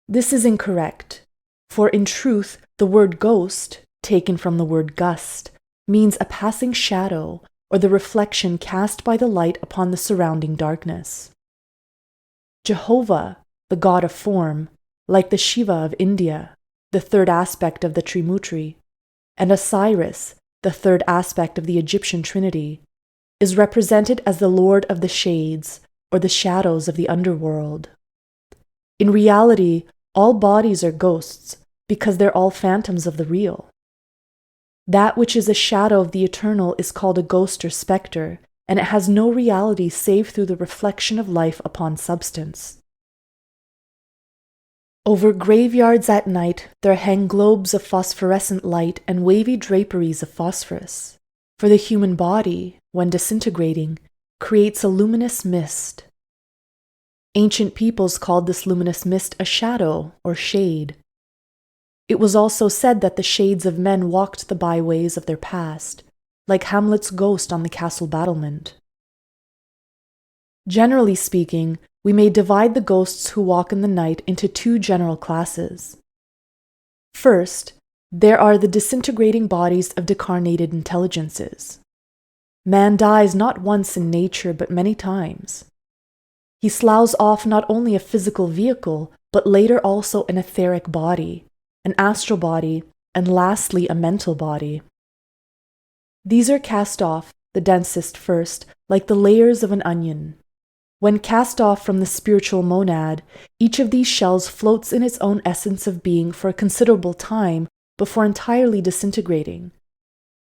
This is incorrect, for in truth the word ghost, taken from the word gust, means a passing shadow or the reflection cast by the light upon the surrounding darkness. Jehovah, the god of form, like the Shiva of India, the third aspect of the Trimurti, and Osiris, the third aspect of the Egyptian Trinity, is represented as the Lord of the Shades, or the shadows of the underworld. In reality, all bodies are ghosts, because they're all phantoms of the real. That which is a shadow of the eternal is called a ghost or spectre, and it has no reality save through the reflection of life upon substance. Over graveyards at night there hang globes of phosphorescent light and wavy draperies of phosphorus, for the human body, when disintegrating, creates a luminous mist. Ancient peoples called this luminous mist a shadow or shade. It was also said that the shades of men walked the byways of their past, like Hamlet's ghost on the castle battlement. Generally speaking, we may divide the ghosts who walk in the night into 2 general classes. First, there are the disintegrating bodies of decarnated intelligences. Man dies not once in nature but many times. He sloughs off not only a physical vehicle, but later also an etheric body, an astral body, and lastly a mental body. These are cast off, the densest first, like the layers of an onion. When cast off from the spiritual monad, each of these shells floats in its own essence of being for a considerable time before entirely disintegrating.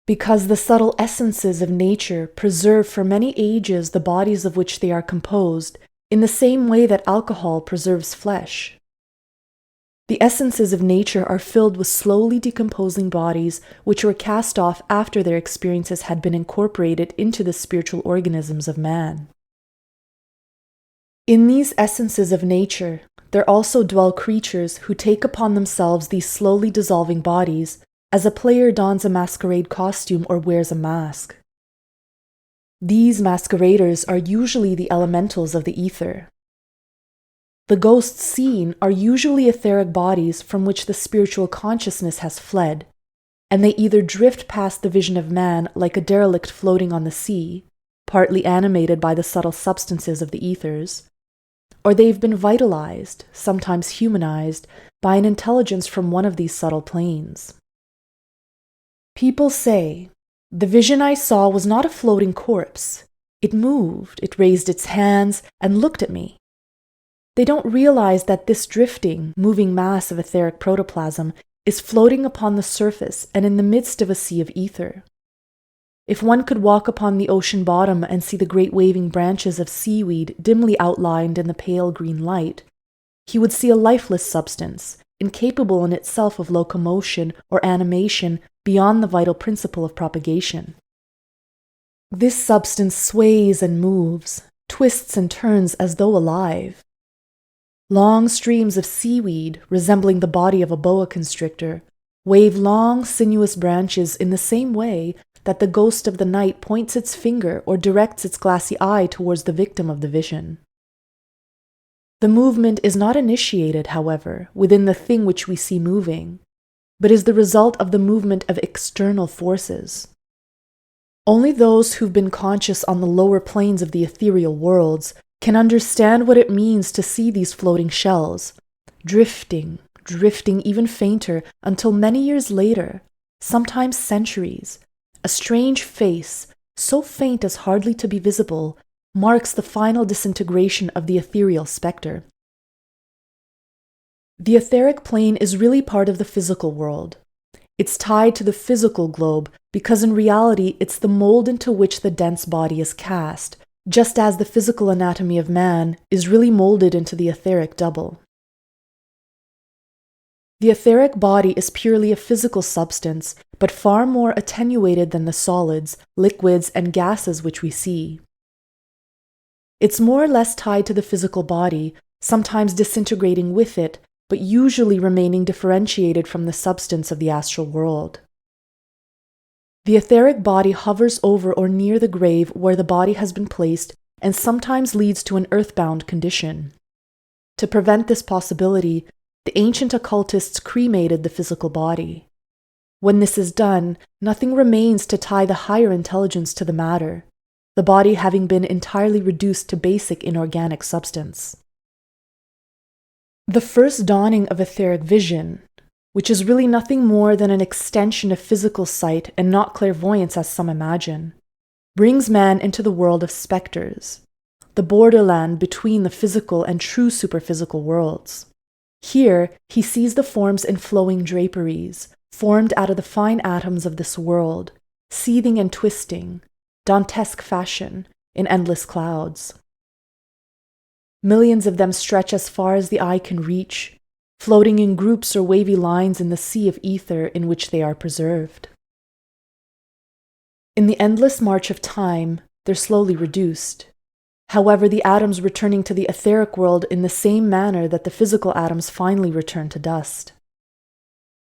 Because the subtle essences of nature preserve for many ages the bodies of which they are composed, in the same way that alcohol preserves flesh. The essences of nature are filled with slowly decomposing bodies which were cast off after their experiences had been incorporated into the spiritual organisms of man. In these essences of nature, there also dwell creatures who take upon themselves these slowly dissolving bodies, as a player dons a masquerade costume or wears a mask. These masqueraders are usually the elementals of the ether. The ghosts seen are usually etheric bodies from which the spiritual consciousness has fled, and they either drift past the vision of man like a derelict floating on the sea, partly animated by the subtle substances of the ethers, or they've been vitalized, sometimes humanized, by an intelligence from one of these subtle planes. People say, "The vision I saw was not a floating corpse. It moved, it raised its hands, and looked at me." They don't realize that this drifting, moving mass of etheric protoplasm is floating upon the surface and in the midst of a sea of ether. If one could walk upon the ocean bottom and see the great waving branches of seaweed dimly outlined in the pale green light, he would see a lifeless substance, incapable in itself of locomotion or animation beyond the vital principle of propagation. This substance sways and moves, twists and turns as though alive. Long streams of seaweed, resembling the body of a boa constrictor, wave long, sinuous branches in the same way that the ghost of the night points its finger or directs its glassy eye towards the victim of the vision. The movement is not initiated, however, within the thing which we see moving, but is the result of the movement of external forces. Only those who've been conscious on the lower planes of the ethereal worlds can understand what it means to see these floating shells, drifting even fainter until many years later, sometimes centuries, a strange face, so faint as hardly to be visible, marks the final disintegration of the ethereal spectre. The etheric plane is really part of the physical world. It's tied to the physical globe because in reality it's the mold into which the dense body is cast, just as the physical anatomy of man is really molded into the etheric double. The etheric body is purely a physical substance, but far more attenuated than the solids, liquids, and gases which we see. It's more or less tied to the physical body, sometimes disintegrating with it, but usually remaining differentiated from the substance of the astral world. The etheric body hovers over or near the grave where the body has been placed and sometimes leads to an earthbound condition. To prevent this possibility, the ancient occultists cremated the physical body. When this is done, nothing remains to tie the higher intelligence to the matter, the body having been entirely reduced to basic inorganic substance. The first dawning of etheric vision, which is really nothing more than an extension of physical sight and not clairvoyance as some imagine, brings man into the world of spectres, the borderland between the physical and true superphysical worlds. Here, he sees the forms in flowing draperies, formed out of the fine atoms of this world, seething and twisting, Dantesque fashion, in endless clouds. Millions of them stretch as far as the eye can reach, floating in groups or wavy lines in the sea of ether in which they are preserved. In the endless march of time, they're slowly reduced. However, the atoms returning to the etheric world in the same manner that the physical atoms finally return to dust.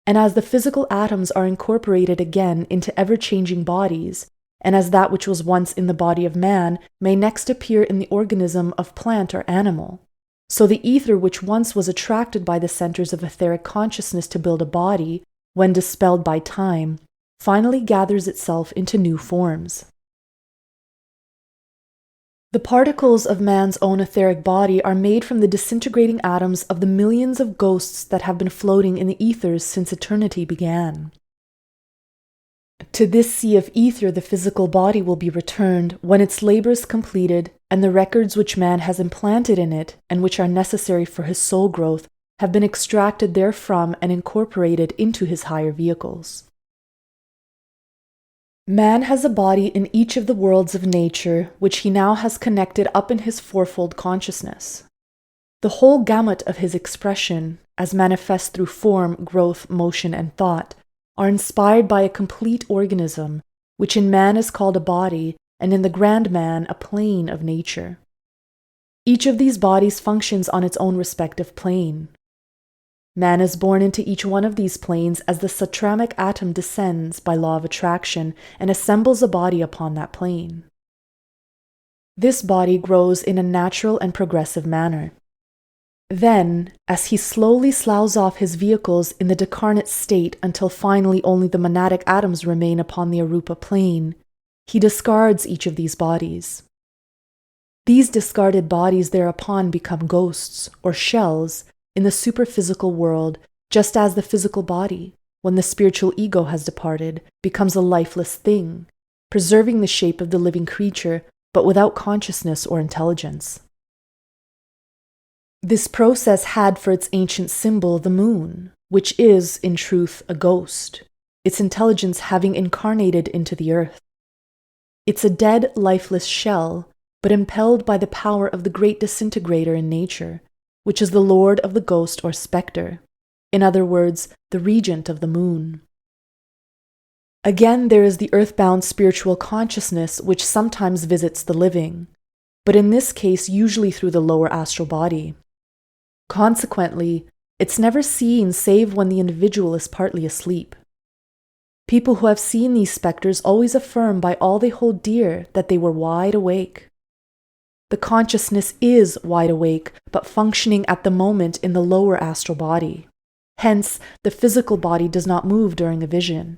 And as the physical atoms are incorporated again into ever-changing bodies, and as that which was once in the body of man may next appear in the organism of plant or animal, so the ether which once was attracted by the centers of etheric consciousness to build a body, when dispelled by time, finally gathers itself into new forms. The particles of man's own etheric body are made from the disintegrating atoms of the millions of ghosts that have been floating in the ethers since eternity began. To this sea of ether the physical body will be returned when its labors completed and the records which man has implanted in it and which are necessary for his soul growth have been extracted therefrom and incorporated into his higher vehicles. Man has a body in each of the worlds of nature, which he now has connected up in his fourfold consciousness. The whole gamut of his expression, as manifest through form, growth, motion, and thought, are inspired by a complete organism, which in man is called a body, and in the grand man a plane of nature. Each of these bodies functions on its own respective plane. Man is born into each one of these planes as the satramic atom descends by law of attraction and assembles a body upon that plane. This body grows in a natural and progressive manner. Then, as he slowly sloughs off his vehicles in the decarnate state until finally only the monadic atoms remain upon the arupa plane, he discards each of these bodies. These discarded bodies thereupon become ghosts, or shells, in the superphysical world, just as the physical body, when the spiritual ego has departed, becomes a lifeless thing, preserving the shape of the living creature, but without consciousness or intelligence. This process had for its ancient symbol the moon, which is, in truth, a ghost, its intelligence having incarnated into the earth. It's a dead, lifeless shell, but impelled by the power of the great disintegrator in nature, which is the lord of the ghost or spectre, in other words, the regent of the moon. Again, there is the earthbound spiritual consciousness which sometimes visits the living, but in this case usually through the lower astral body. Consequently, it's never seen save when the individual is partly asleep. People who have seen these spectres always affirm by all they hold dear that they were wide awake. The consciousness is wide awake, but functioning at the moment in the lower astral body. Hence, the physical body does not move during a vision.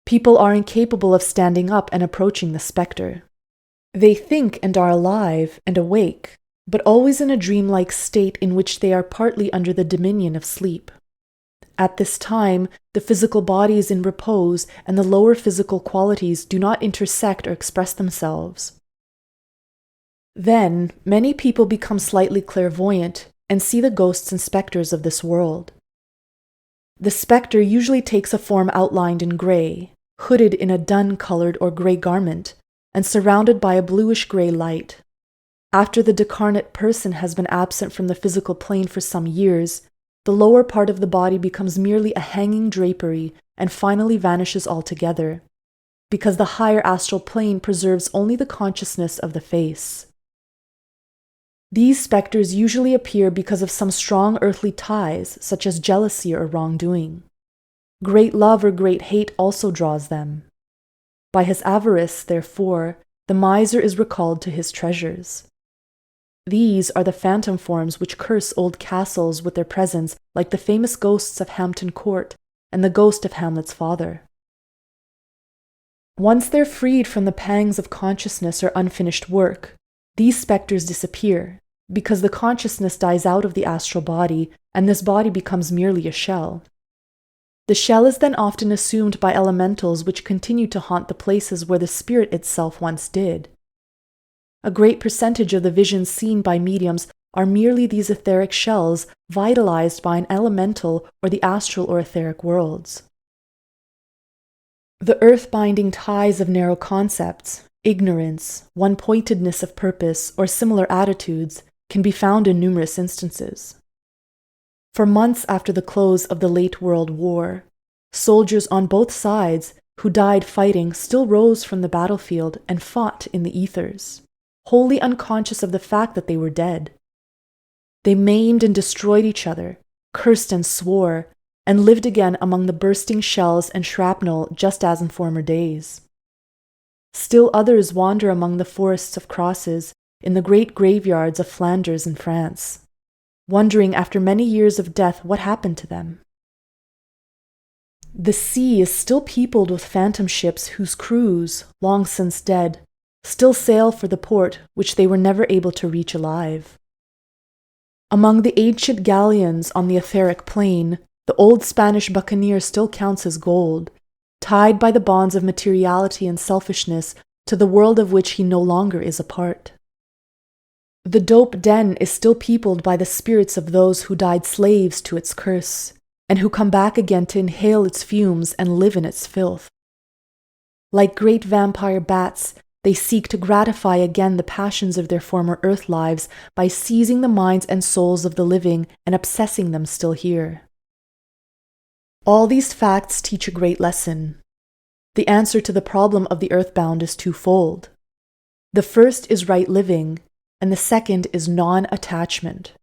People are incapable of standing up and approaching the spectre. They think and are alive and awake, but always in a dreamlike state in which they are partly under the dominion of sleep. At this time, the physical body is in repose and the lower physical qualities do not intersect or express themselves. Then, many people become slightly clairvoyant and see the ghosts and spectres of this world. The spectre usually takes a form outlined in gray, hooded in a dun-colored or gray garment, and surrounded by a bluish-gray light. After the decarnate person has been absent from the physical plane for some years, the lower part of the body becomes merely a hanging drapery and finally vanishes altogether, because the higher astral plane preserves only the consciousness of the face. These spectres usually appear because of some strong earthly ties, such as jealousy or wrongdoing. Great love or great hate also draws them. By his avarice, therefore, the miser is recalled to his treasures. These are the phantom forms which curse old castles with their presence, like the famous ghosts of Hampton Court and the ghost of Hamlet's father. Once they're freed from the pangs of consciousness or unfinished work, these spectres disappear, because the consciousness dies out of the astral body, and this body becomes merely a shell. The shell is then often assumed by elementals which continue to haunt the places where the spirit itself once did. A great percentage of the visions seen by mediums are merely these etheric shells vitalized by an elemental or the astral or etheric worlds. The earth-binding ties of narrow concepts, ignorance, one-pointedness of purpose, or similar attitudes can be found in numerous instances. For months after the close of the late World War, soldiers on both sides who died fighting still rose from the battlefield and fought in the ethers, wholly unconscious of the fact that they were dead. They maimed and destroyed each other, cursed and swore, and lived again among the bursting shells and shrapnel just as in former days. Still others wander among the forests of crosses in the great graveyards of Flanders and France, wondering after many years of death what happened to them. The sea is still peopled with phantom ships whose crews, long since dead, still sail for the port which they were never able to reach alive. Among the ancient galleons on the etheric plane, the old Spanish buccaneer still counts his gold, tied by the bonds of materiality and selfishness to the world of which he no longer is a part. The dope den is still peopled by the spirits of those who died slaves to its curse, and who come back again to inhale its fumes and live in its filth. Like great vampire bats, they seek to gratify again the passions of their former earth lives by seizing the minds and souls of the living and obsessing them still here. All these facts teach a great lesson. The answer to the problem of the earthbound is twofold. The first is right living, and the second is non-attachment.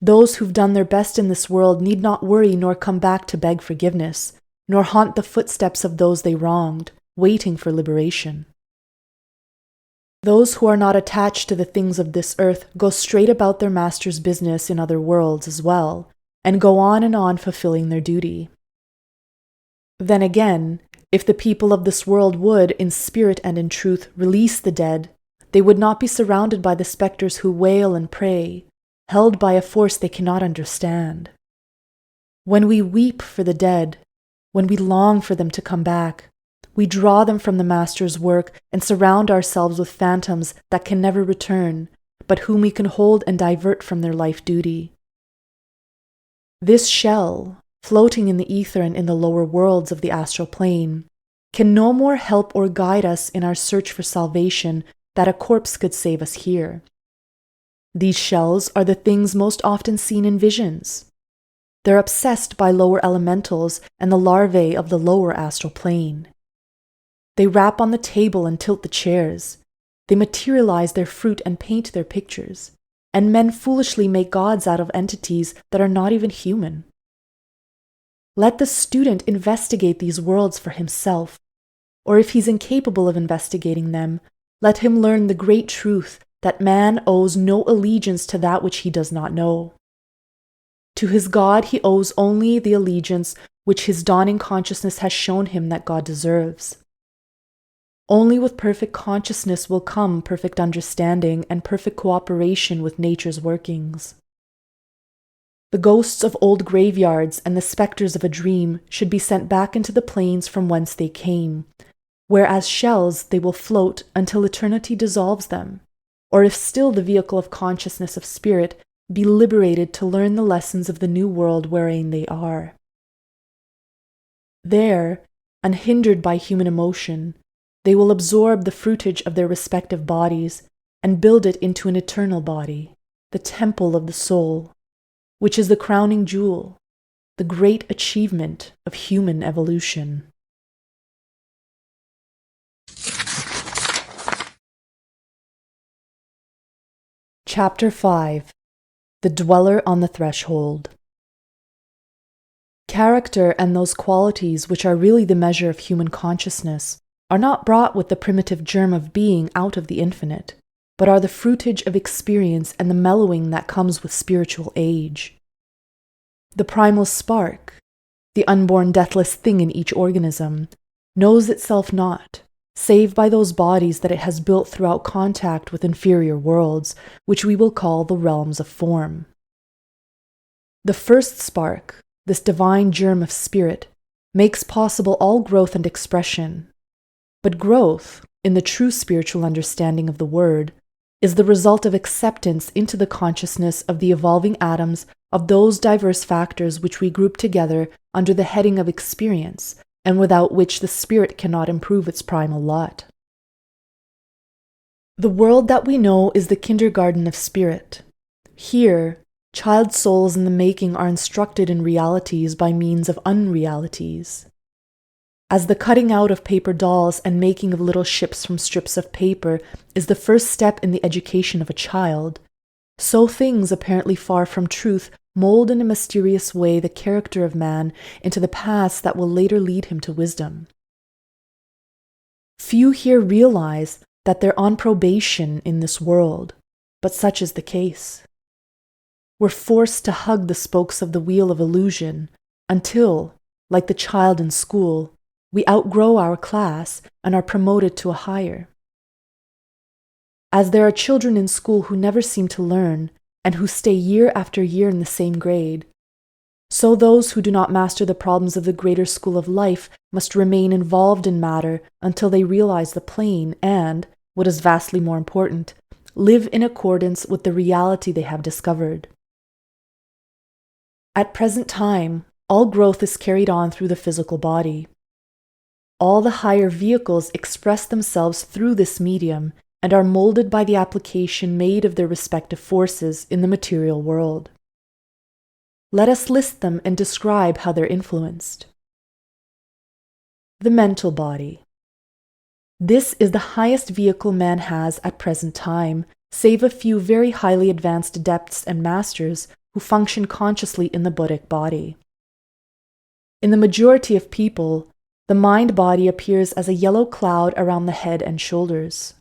Those who've done their best in this world need not worry nor come back to beg forgiveness, nor haunt the footsteps of those they wronged, waiting for liberation. Those who are not attached to the things of this earth go straight about their master's business in other worlds as well, and go on fulfilling their duty. Then again, if the people of this world would, in spirit and in truth, release the dead, they would not be surrounded by the spectres who wail and pray, held by a force they cannot understand. When we weep for the dead, when we long for them to come back, we draw them from the Master's work and surround ourselves with phantoms that can never return, but whom we can hold and divert from their life duty. This shell, floating in the ether and in the lower worlds of the astral plane, can no more help or guide us in our search for salvation that a corpse could save us here. These shells are the things most often seen in visions. They're obsessed by lower elementals and the larvae of the lower astral plane. They rap on the table and tilt the chairs. They materialize their fruit and paint their pictures. And men foolishly make gods out of entities that are not even human. Let the student investigate these worlds for himself, or if he's incapable of investigating them, let him learn the great truth that man owes no allegiance to that which he does not know. To his God he owes only the allegiance which his dawning consciousness has shown him that God deserves. Only with perfect consciousness will come perfect understanding and perfect cooperation with nature's workings. The ghosts of old graveyards and the spectres of a dream should be sent back into the planes from whence they came, where as shells they will float until eternity dissolves them, or if still the vehicle of consciousness of spirit, be liberated to learn the lessons of the new world wherein they are. There, unhindered by human emotion, they will absorb the fruitage of their respective bodies and build it into an eternal body, the temple of the soul, which is the crowning jewel, the great achievement of human evolution. Chapter 5. The Dweller on the Threshold. Character and those qualities which are really the measure of human consciousness are not brought with the primitive germ of being out of the infinite, but are the fruitage of experience and the mellowing that comes with spiritual age. The primal spark, the unborn deathless thing in each organism, knows itself not, save by those bodies that it has built throughout contact with inferior worlds, which we will call the realms of form. The first spark, this divine germ of spirit, makes possible all growth and expression. But growth, in the true spiritual understanding of the word, is the result of acceptance into the consciousness of the evolving atoms of those diverse factors which we group together under the heading of experience, and without which the spirit cannot improve its primal lot. The world that we know is the kindergarten of spirit. Here, child souls in the making are instructed in realities by means of unrealities. As the cutting out of paper dolls and making of little ships from strips of paper is the first step in the education of a child, so things apparently far from truth mold in a mysterious way the character of man into the paths that will later lead him to wisdom. Few here realize that they're on probation in this world, but such is the case. We're forced to hug the spokes of the wheel of illusion until, like the child in school, we outgrow our class and are promoted to a higher. as there are children in school who never seem to learn and who stay year after year in the same grade, so those who do not master the problems of the greater school of life must remain involved in matter until they realize the plane and, what is vastly more important, live in accordance with the reality they have discovered. At present time, all growth is carried on through the physical body. All the higher vehicles express themselves through this medium and are molded by the application made of their respective forces in the material world. Let us list them and describe how they're influenced. The mental body. This is the highest vehicle man has at present time, save a few very highly advanced adepts and masters who function consciously in the Buddhic body. In the majority of people, the mind-body appears as a yellow cloud around the head and shoulders.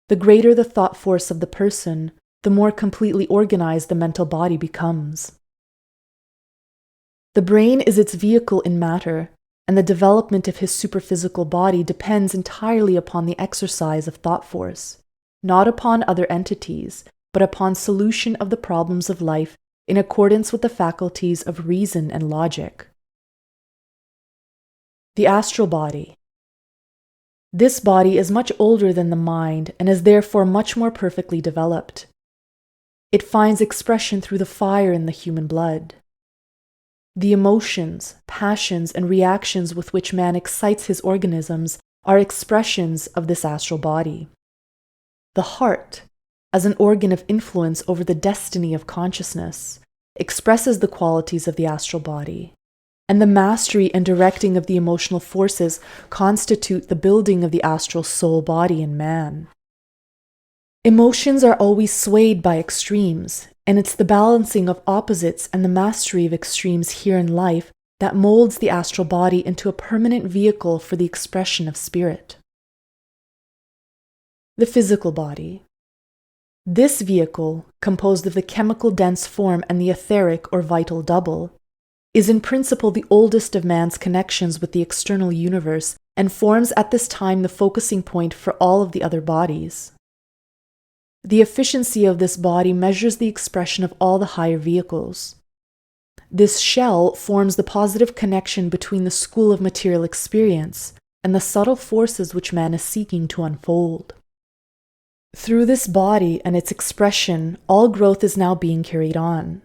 The greater the thought force of the person, the more completely organized the mental body becomes. The brain is its vehicle in matter, and the development of his superphysical body depends entirely upon the exercise of thought force, not upon other entities, but upon solution of the problems of life in accordance with the faculties of reason and logic. The astral body. This body is much older than the mind and is therefore much more perfectly developed. It finds expression through the fire in the human blood. The emotions, passions, and reactions with which man excites his organisms are expressions of this astral body. The heart, as an organ of influence over the destiny of consciousness, expresses the qualities of the astral body, and the mastery and directing of the emotional forces constitute the building of the astral soul body in man. Emotions are always swayed by extremes, and it's the balancing of opposites and the mastery of extremes here in life that molds the astral body into a permanent vehicle for the expression of spirit. The physical body. This vehicle, composed of the chemical dense form and the etheric or vital double, is in principle the oldest of man's connections with the external universe and forms at this time the focusing point for all of the other bodies. The efficiency of this body measures the expression of all the higher vehicles. This shell forms the positive connection between the school of material experience and the subtle forces which man is seeking to unfold. Through this body and its expression, all growth is now being carried on.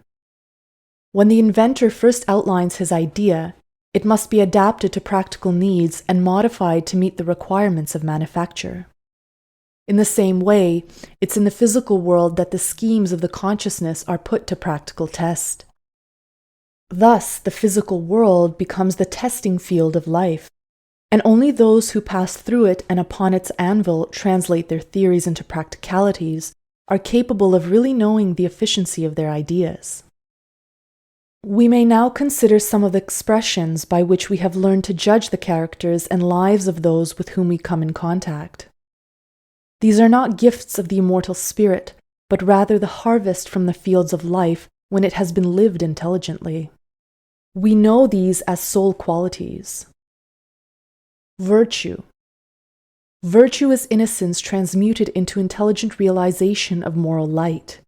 When the inventor first outlines his idea, it must be adapted to practical needs and modified to meet the requirements of manufacture. In the same way, it's in the physical world that the schemes of the consciousness are put to practical test. Thus, the physical world becomes the testing field of life, and only those who pass through it and upon its anvil translate their theories into practicalities are capable of really knowing the efficiency of their ideas. We may now consider some of the expressions by which we have learned to judge the characters and lives of those with whom we come in contact. These are not gifts of the immortal spirit, but rather the harvest from the fields of life when it has been lived intelligently. We know these as soul qualities. Virtue. Virtue is innocence transmuted into intelligent realization of moral light.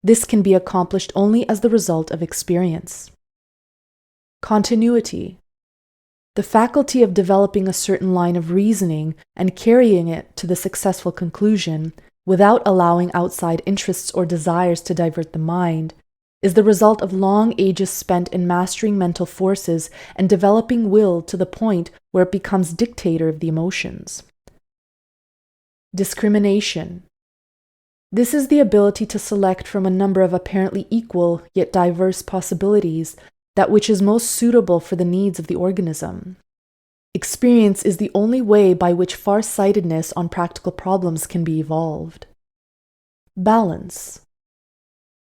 This can be accomplished only as the result of experience. Continuity. The faculty of developing a certain line of reasoning and carrying it to the successful conclusion, without allowing outside interests or desires to divert the mind, is the result of long ages spent in mastering mental forces and developing will to the point where it becomes dictator of the emotions. Discrimination. This is the ability to select from a number of apparently equal yet diverse possibilities that which is most suitable for the needs of the organism. Experience is the only way by which far-sightedness on practical problems can be evolved. Balance.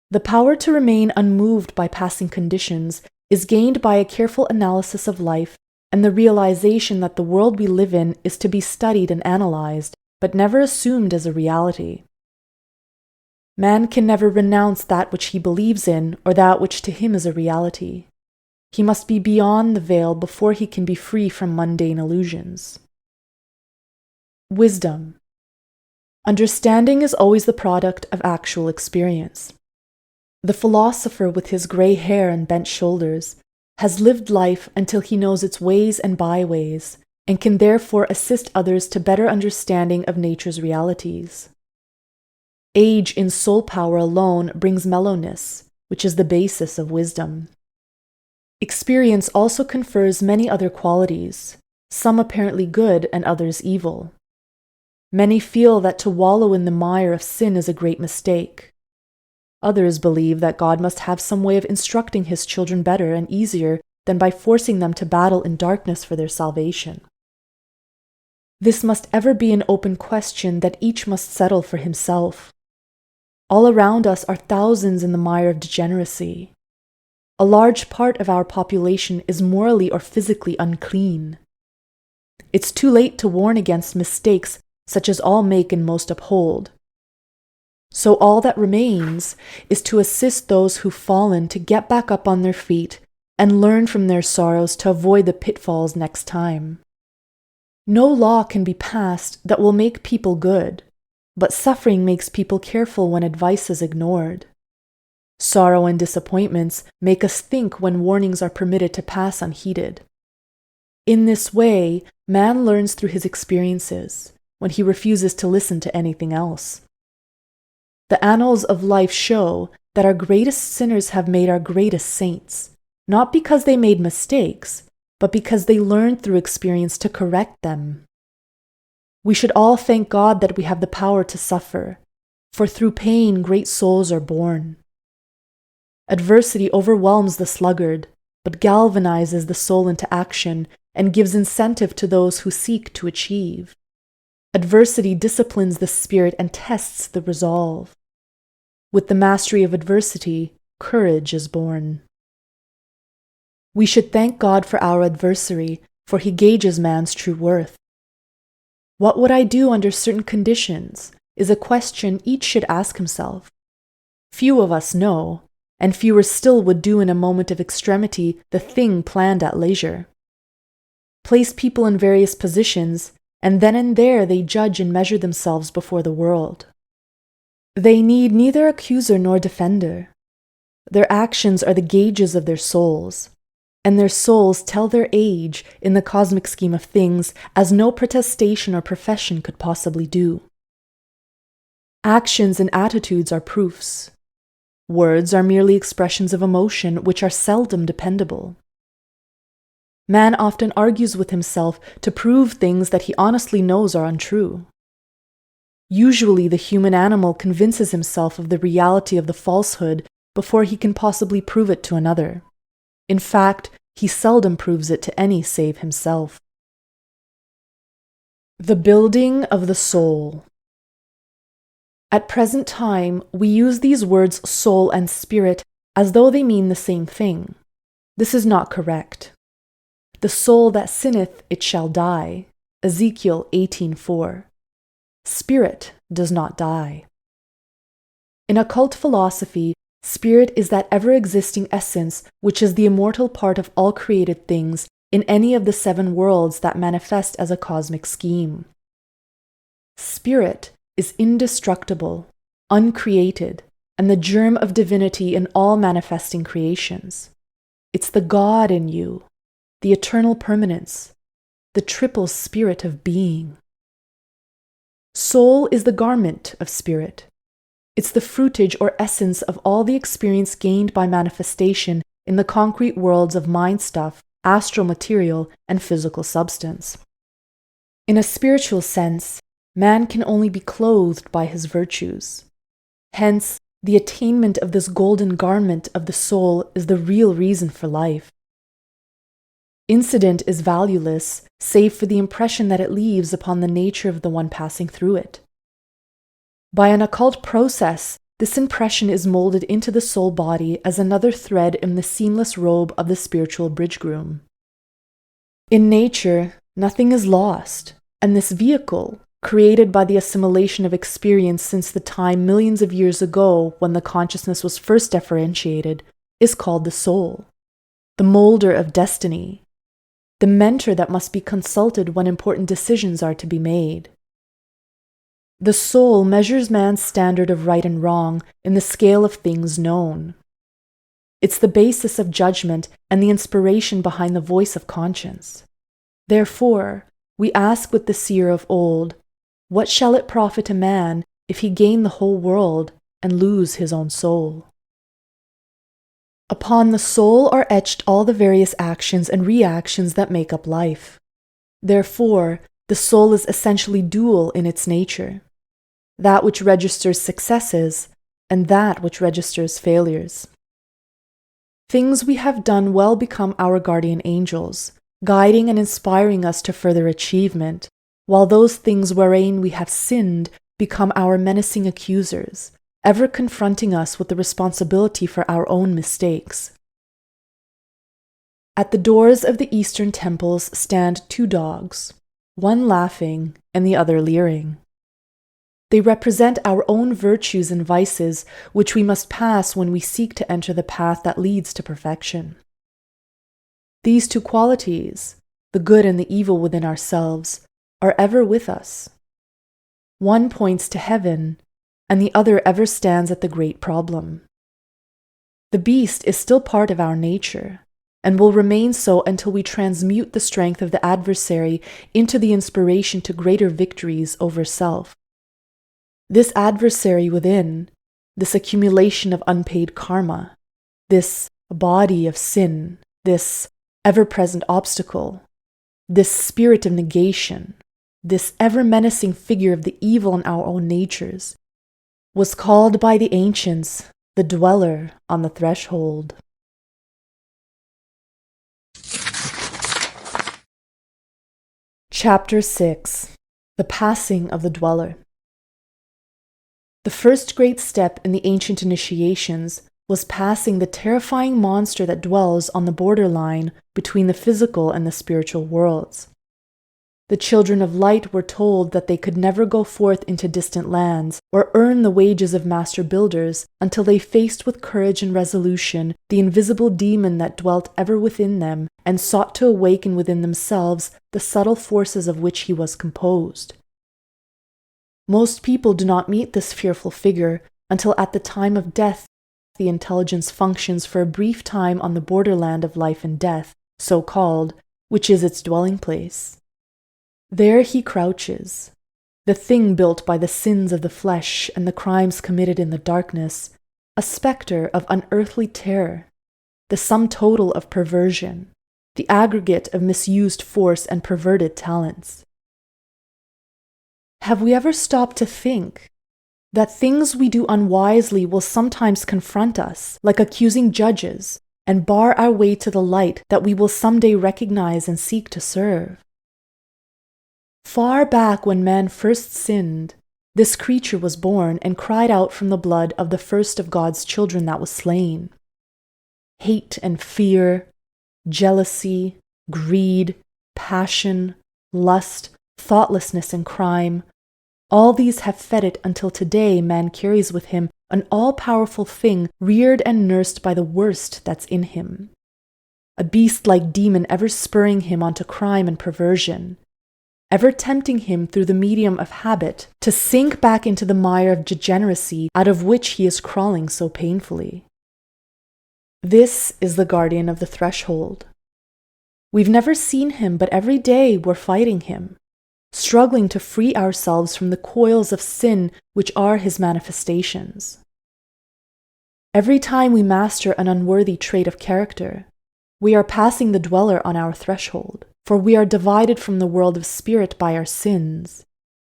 The power to remain unmoved by passing conditions is gained by a careful analysis of life and the realization that the world we live in is to be studied and analyzed, but never assumed as a reality. Man can never renounce that which he believes in or that which to him is a reality. He must be beyond the veil before he can be free from mundane illusions. Wisdom. Understanding is always the product of actual experience. The philosopher with his gray hair and bent shoulders has lived life until he knows its ways and byways, and can therefore assist others to better understanding of nature's realities. Age in soul power alone brings mellowness, which is the basis of wisdom. Experience also confers many other qualities, some apparently good and others evil. Many feel that to wallow in the mire of sin is a great mistake. Others believe that God must have some way of instructing his children better and easier than by forcing them to battle in darkness for their salvation. This must ever be an open question that each must settle for himself. All around us are thousands in the mire of degeneracy. A large part of our population is morally or physically unclean. It's too late to warn against mistakes such as all make and most uphold. So all that remains is to assist those who've fallen to get back up on their feet and learn from their sorrows to avoid the pitfalls next time. No law can be passed that will make people good, but suffering makes people careful when advice is ignored. Sorrow and disappointments make us think when warnings are permitted to pass unheeded. In this way, man learns through his experiences, when he refuses to listen to anything else. The annals of life show that our greatest sinners have made our greatest saints, not because they made mistakes, but because they learned through experience to correct them. We should all thank God that we have the power to suffer, for through pain great souls are born. Adversity overwhelms the sluggard, but galvanizes the soul into action and gives incentive to those who seek to achieve. Adversity disciplines the spirit and tests the resolve. With the mastery of adversity, courage is born. We should thank God for our adversary, for he gauges man's true worth. What would I do under certain conditions is a question each should ask himself. Few of us know, and fewer still would do in a moment of extremity the thing planned at leisure. Place people in various positions, and then and there they judge and measure themselves before the world. They need neither accuser nor defender. Their actions are the gauges of their souls, and their souls tell their age in the cosmic scheme of things as no protestation or profession could possibly do. Actions and attitudes are proofs. Words are merely expressions of emotion which are seldom dependable. Man often argues with himself to prove things that he honestly knows are untrue. Usually, the human animal convinces himself of the reality of the falsehood before he can possibly prove it to another. In fact, he seldom proves it to any save himself. The building of the soul. At present time, we use these words soul and spirit as though they mean the same thing. This is not correct. The soul that sinneth, it shall die. Ezekiel 18:4. Spirit does not die. In occult philosophy, spirit is that ever-existing essence which is the immortal part of all created things in any of the 7 worlds that manifest as a cosmic scheme. Spirit is indestructible, uncreated, and the germ of divinity in all manifesting creations. It's the God in you, the eternal permanence, the triple spirit of being. Soul is the garment of spirit. It's the fruitage or essence of all the experience gained by manifestation in the concrete worlds of mind stuff, astral material, and physical substance. In a spiritual sense, man can only be clothed by his virtues. Hence, the attainment of this golden garment of the soul is the real reason for life. Incident is valueless, save for the impression that it leaves upon the nature of the one passing through it. By an occult process, this impression is molded into the soul body as another thread in the seamless robe of the spiritual bridegroom. In nature, nothing is lost, and this vehicle, created by the assimilation of experience since the time millions of years ago when the consciousness was first differentiated, is called the soul, the molder of destiny, the mentor that must be consulted when important decisions are to be made. The soul measures man's standard of right and wrong in the scale of things known. It's the basis of judgment and the inspiration behind the voice of conscience. Therefore, we ask with the seer of old, what shall it profit a man if he gain the whole world and lose his own soul? Upon the soul are etched all the various actions and reactions that make up life. Therefore, the soul is essentially dual in its nature, that which registers successes and that which registers failures. Things we have done well become our guardian angels, guiding and inspiring us to further achievement, while those things wherein we have sinned become our menacing accusers, ever confronting us with the responsibility for our own mistakes. At the doors of the Eastern temples stand two dogs, one laughing and the other leering. They represent our own virtues and vices, which we must pass when we seek to enter the path that leads to perfection. These two qualities, the good and the evil within ourselves, are ever with us. One points to heaven, and the other ever stands at the great problem. The beast is still part of our nature, and will remain so until we transmute the strength of the adversary into the inspiration to greater victories over self. This adversary within, this accumulation of unpaid karma, this body of sin, this ever-present obstacle, this spirit of negation, this ever-menacing figure of the evil in our own natures, was called by the ancients the dweller on the threshold. Chapter 6. The Passing of the Dweller. The first great step in the ancient initiations was passing the terrifying monster that dwells on the borderline between the physical and the spiritual worlds. The children of light were told that they could never go forth into distant lands or earn the wages of master builders until they faced with courage and resolution the invisible demon that dwelt ever within them and sought to awaken within themselves the subtle forces of which he was composed. Most people do not meet this fearful figure until at the time of death the intelligence functions for a brief time on the borderland of life and death, so called, which is its dwelling place. There he crouches, the thing built by the sins of the flesh and the crimes committed in the darkness, a spectre of unearthly terror, the sum total of perversion, the aggregate of misused force and perverted talents. Have we ever stopped to think that things we do unwisely will sometimes confront us, like accusing judges, and bar our way to the light that we will someday recognize and seek to serve? Far back when man first sinned, this creature was born and cried out from the blood of the first of God's children that was slain. Hate and fear, jealousy, greed, passion, lust, thoughtlessness, and crime, all these have fed it until today man carries with him an all-powerful thing reared and nursed by the worst that's in him. A beast-like demon ever spurring him onto crime and perversion, ever tempting him through the medium of habit to sink back into the mire of degeneracy out of which he is crawling so painfully. This is the guardian of the threshold. We've never seen him, but every day we're fighting him, struggling to free ourselves from the coils of sin which are his manifestations. Every time we master an unworthy trait of character, we are passing the dweller on our threshold, for we are divided from the world of spirit by our sins.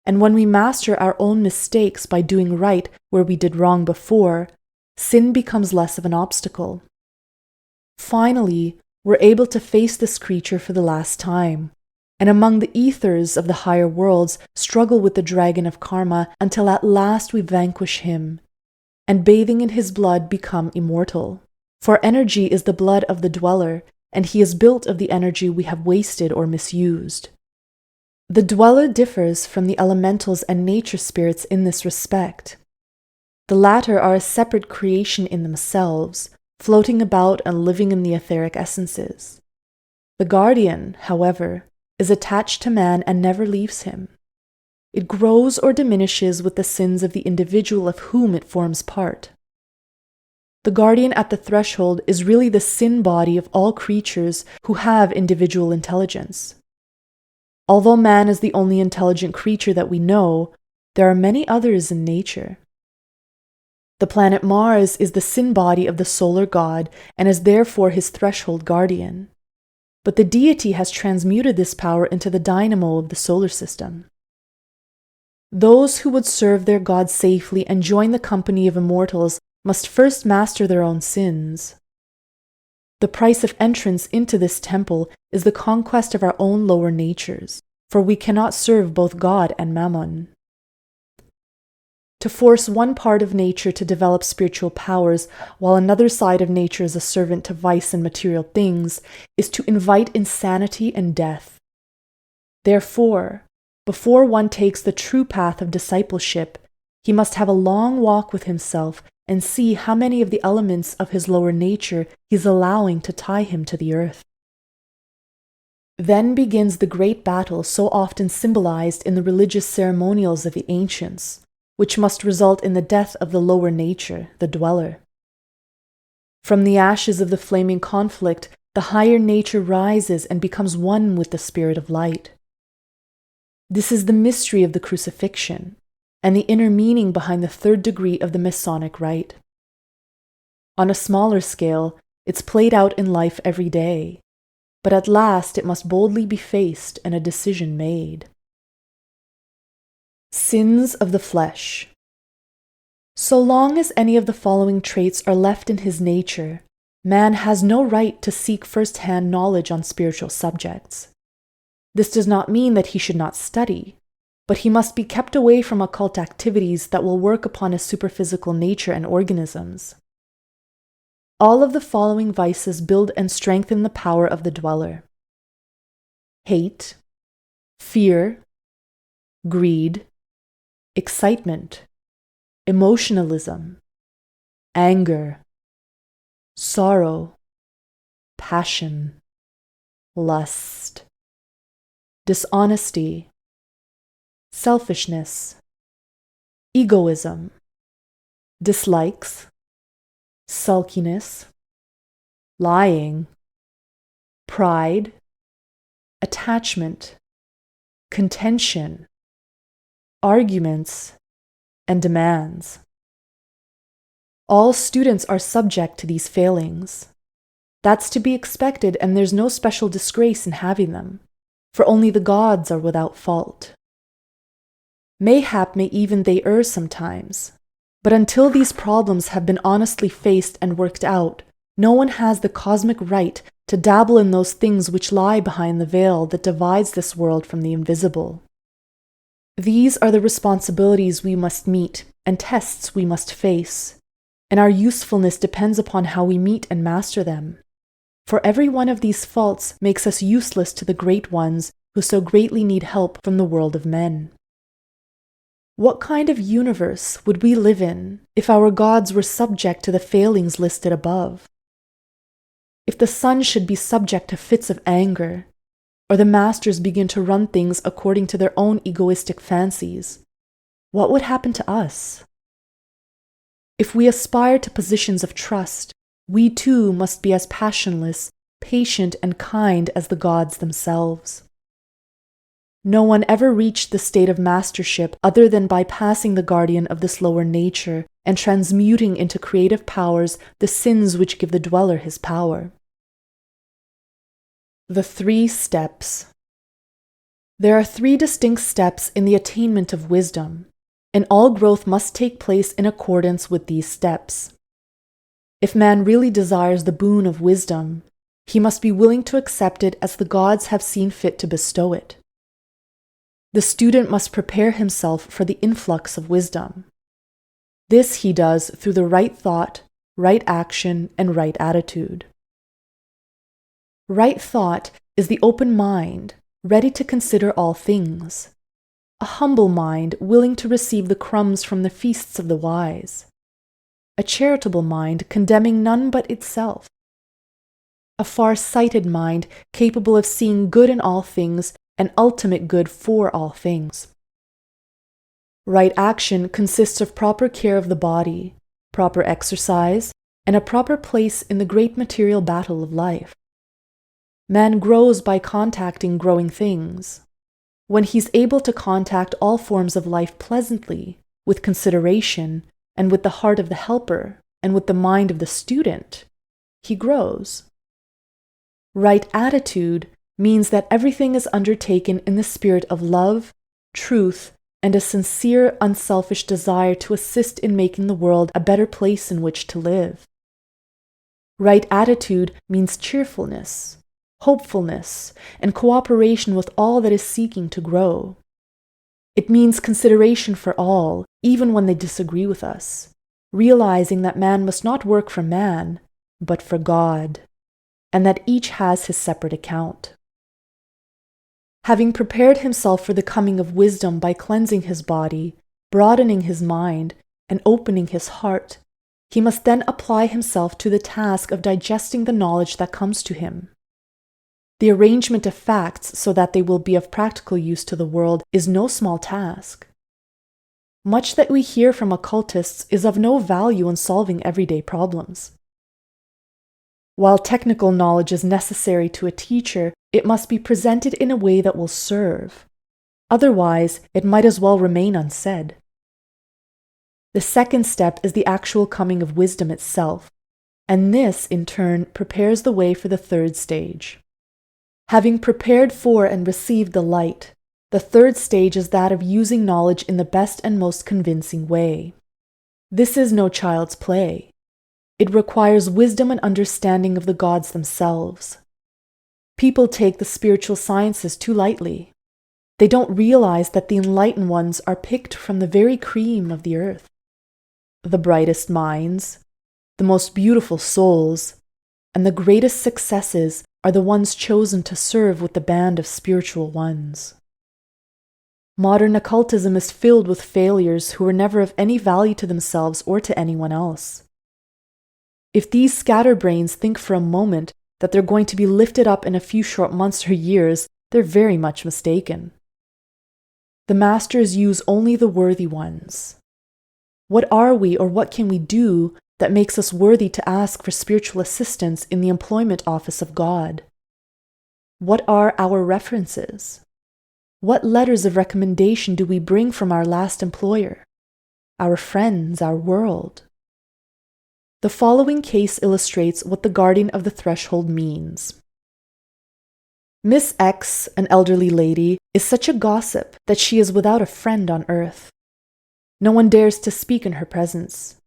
And when we master our own mistakes by doing right where we did wrong before, sin becomes less of an obstacle. Finally, we're able to face this creature for the last time, and among the ethers of the higher worlds struggle with the dragon of karma until at last we vanquish him, and bathing in his blood become immortal. For energy is the blood of the dweller, and he is built of the energy we have wasted or misused. The dweller differs from the elementals and nature spirits in this respect. The latter are a separate creation in themselves, floating about and living in the etheric essences. The guardian, however, is attached to man and never leaves him. It grows or diminishes with the sins of the individual of whom it forms part. The guardian at the threshold is really the sin body of all creatures who have individual intelligence. Although man is the only intelligent creature that we know, there are many others in nature. The planet Mars is the sin body of the solar god and is therefore his threshold guardian. But the deity has transmuted this power into the dynamo of the solar system. Those who would serve their god safely and join the company of immortals must first master their own sins. The price of entrance into this temple is the conquest of our own lower natures, for we cannot serve both God and Mammon. To force one part of nature to develop spiritual powers while another side of nature is a servant to vice and material things is to invite insanity and death. Therefore, before one takes the true path of discipleship, he must have a long walk with himself and see how many of the elements of his lower nature he's allowing to tie him to the earth. Then begins the great battle so often symbolized in the religious ceremonials of the ancients, which must result in the death of the lower nature, the dweller. From the ashes of the flaming conflict, the higher nature rises and becomes one with the spirit of light. This is the mystery of the crucifixion, and the inner meaning behind the third degree of the Masonic rite. On a smaller scale, it's played out in life every day, but at last it must boldly be faced and a decision made. Sins of the flesh. So long as any of the following traits are left in his nature, man has no right to seek first-hand knowledge on spiritual subjects. This does not mean that he should not study, but he must be kept away from occult activities that will work upon his superphysical nature and organisms. All of the following vices build and strengthen the power of the dweller: hate, fear, greed, excitement, emotionalism, anger, sorrow, passion, lust, dishonesty, selfishness, egoism, dislikes, sulkiness, lying, pride, attachment, contention, arguments, and demands. All students are subject to these failings. That's to be expected, and there's no special disgrace in having them, for only the gods are without fault. Mayhap may even they err sometimes, but until these problems have been honestly faced and worked out, no one has the cosmic right to dabble in those things which lie behind the veil that divides this world from the invisible. These are the responsibilities we must meet and tests we must face, and our usefulness depends upon how we meet and master them. For every one of these faults makes us useless to the great ones who so greatly need help from the world of men. What kind of universe would we live in if our gods were subject to the failings listed above? If the sun should be subject to fits of anger, or the masters begin to run things according to their own egoistic fancies, what would happen to us? If we aspire to positions of trust, we too must be as passionless, patient, and kind as the gods themselves. No one ever reached the state of mastership other than by passing the guardian of this lower nature and transmuting into creative powers the sins which give the dweller his power. The 3 steps. There are 3 distinct steps in the attainment of wisdom, and all growth must take place in accordance with these steps. If man really desires the boon of wisdom, he must be willing to accept it as the gods have seen fit to bestow it. The student must prepare himself for the influx of wisdom. This he does through the right thought, right action, and right attitude. Right thought is the open mind, ready to consider all things. A humble mind willing to receive the crumbs from the feasts of the wise. A charitable mind condemning none but itself. A far-sighted mind capable of seeing good in all things and ultimate good for all things. Right action consists of proper care of the body, proper exercise, and a proper place in the great material battle of life. Man grows by contacting growing things. When he's able to contact all forms of life pleasantly, with consideration, and with the heart of the helper, and with the mind of the student, he grows. Right attitude means that everything is undertaken in the spirit of love, truth, and a sincere, unselfish desire to assist in making the world a better place in which to live. Right attitude means cheerfulness, hopefulness, and cooperation with all that is seeking to grow. It means consideration for all, even when they disagree with us, realizing that man must not work for man, but for God, and that each has his separate account. Having prepared himself for the coming of wisdom by cleansing his body, broadening his mind, and opening his heart, he must then apply himself to the task of digesting the knowledge that comes to him. The arrangement of facts so that they will be of practical use to the world is no small task. Much that we hear from occultists is of no value in solving everyday problems. While technical knowledge is necessary to a teacher, it must be presented in a way that will serve. Otherwise, it might as well remain unsaid. The second step is the actual coming of wisdom itself, and this, in turn, prepares the way for the third stage. Having prepared for and received the light, the third stage is that of using knowledge in the best and most convincing way. This is no child's play. It requires wisdom and understanding of the gods themselves. People take the spiritual sciences too lightly. They don't realize that the enlightened ones are picked from the very cream of the earth. The brightest minds, the most beautiful souls, and the greatest successes are the ones chosen to serve with the band of spiritual ones. Modern occultism is filled with failures who were never of any value to themselves or to anyone else. If these scatterbrains think for a moment that they're going to be lifted up in a few short months or years, they're very much mistaken. The masters use only the worthy ones. What are we or what can we do that makes us worthy to ask for spiritual assistance in the employment office of God? What are our references? What letters of recommendation do we bring from our last employer, our friends, our world? The following case illustrates what the guardian of the threshold means. Miss X, an elderly lady, is such a gossip that she is without a friend on earth. No one dares to speak in her presence.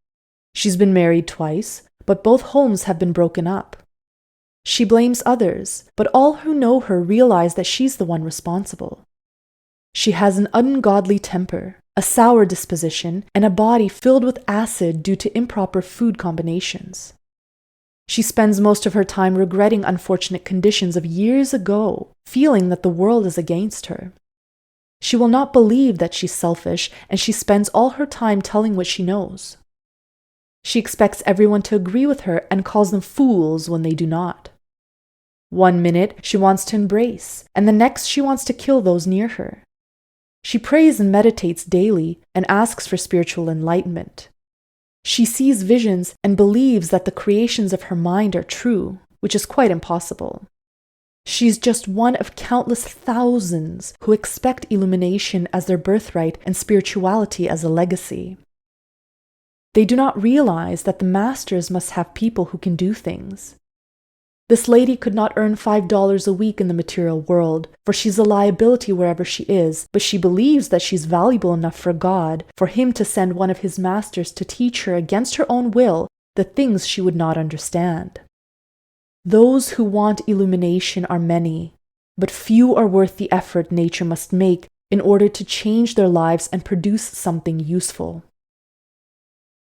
She's been married twice, but both homes have been broken up. She blames others, but all who know her realize that she's the one responsible. She has an ungodly temper, a sour disposition, and a body filled with acid due to improper food combinations. She spends most of her time regretting unfortunate conditions of years ago, feeling that the world is against her. She will not believe that she's selfish, and she spends all her time telling what she knows. She expects everyone to agree with her and calls them fools when they do not. One minute she wants to embrace, and the next she wants to kill those near her. She prays and meditates daily and asks for spiritual enlightenment. She sees visions and believes that the creations of her mind are true, which is quite impossible. She's just one of countless thousands who expect illumination as their birthright and spirituality as a legacy. They do not realize that the masters must have people who can do things. This lady could not earn $5 a week in the material world, for she's a liability wherever she is, but she believes that she's valuable enough for God, for him to send one of his masters to teach her against her own will the things she would not understand. Those who want illumination are many, but few are worth the effort nature must make in order to change their lives and produce something useful.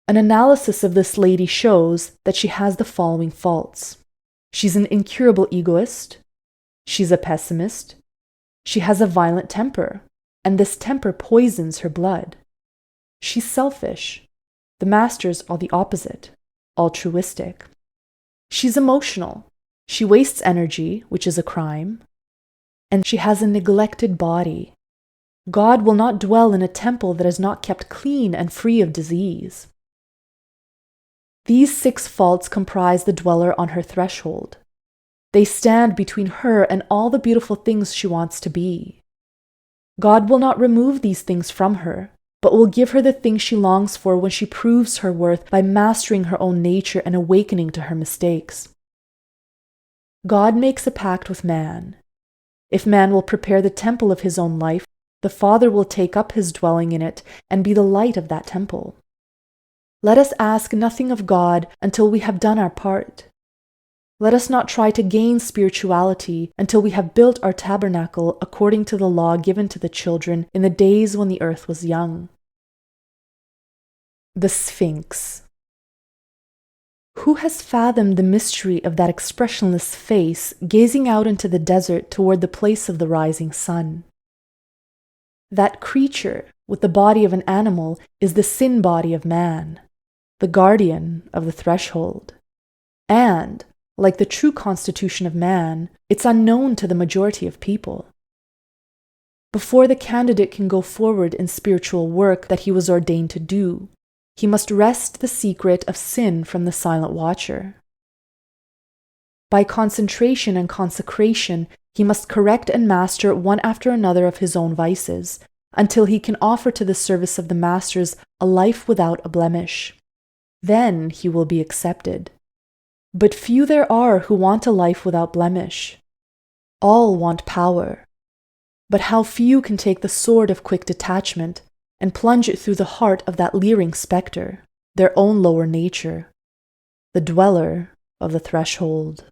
An analysis of this lady shows that she has the following faults. She's an incurable egoist. She's a pessimist. She has a violent temper, and this temper poisons her blood. She's selfish. The masters are the opposite, altruistic. She's emotional. She wastes energy, which is a crime. And she has a neglected body. God will not dwell in a temple that is not kept clean and free of disease. These 6 faults comprise the dweller on her threshold. They stand between her and all the beautiful things she wants to be. God will not remove these things from her, but will give her the things she longs for when she proves her worth by mastering her own nature and awakening to her mistakes. God makes a pact with man. If man will prepare the temple of his own life, the Father will take up his dwelling in it and be the light of that temple. Let us ask nothing of God until we have done our part. Let us not try to gain spirituality until we have built our tabernacle according to the law given to the children in the days when the earth was young. The Sphinx. Who has fathomed the mystery of that expressionless face gazing out into the desert toward the place of the rising sun? That creature, with the body of an animal, is the sin body of man, the guardian of the threshold. And, like the true constitution of man, it's unknown to the majority of people. Before the candidate can go forward in spiritual work that he was ordained to do, he must wrest the secret of sin from the silent watcher. By concentration and consecration, he must correct and master one after another of his own vices, until he can offer to the service of the masters a life without a blemish. Then he will be accepted. But few there are who want a life without blemish. All want power. But how few can take the sword of quick detachment and plunge it through the heart of that leering spectre, their own lower nature, the dweller of the threshold.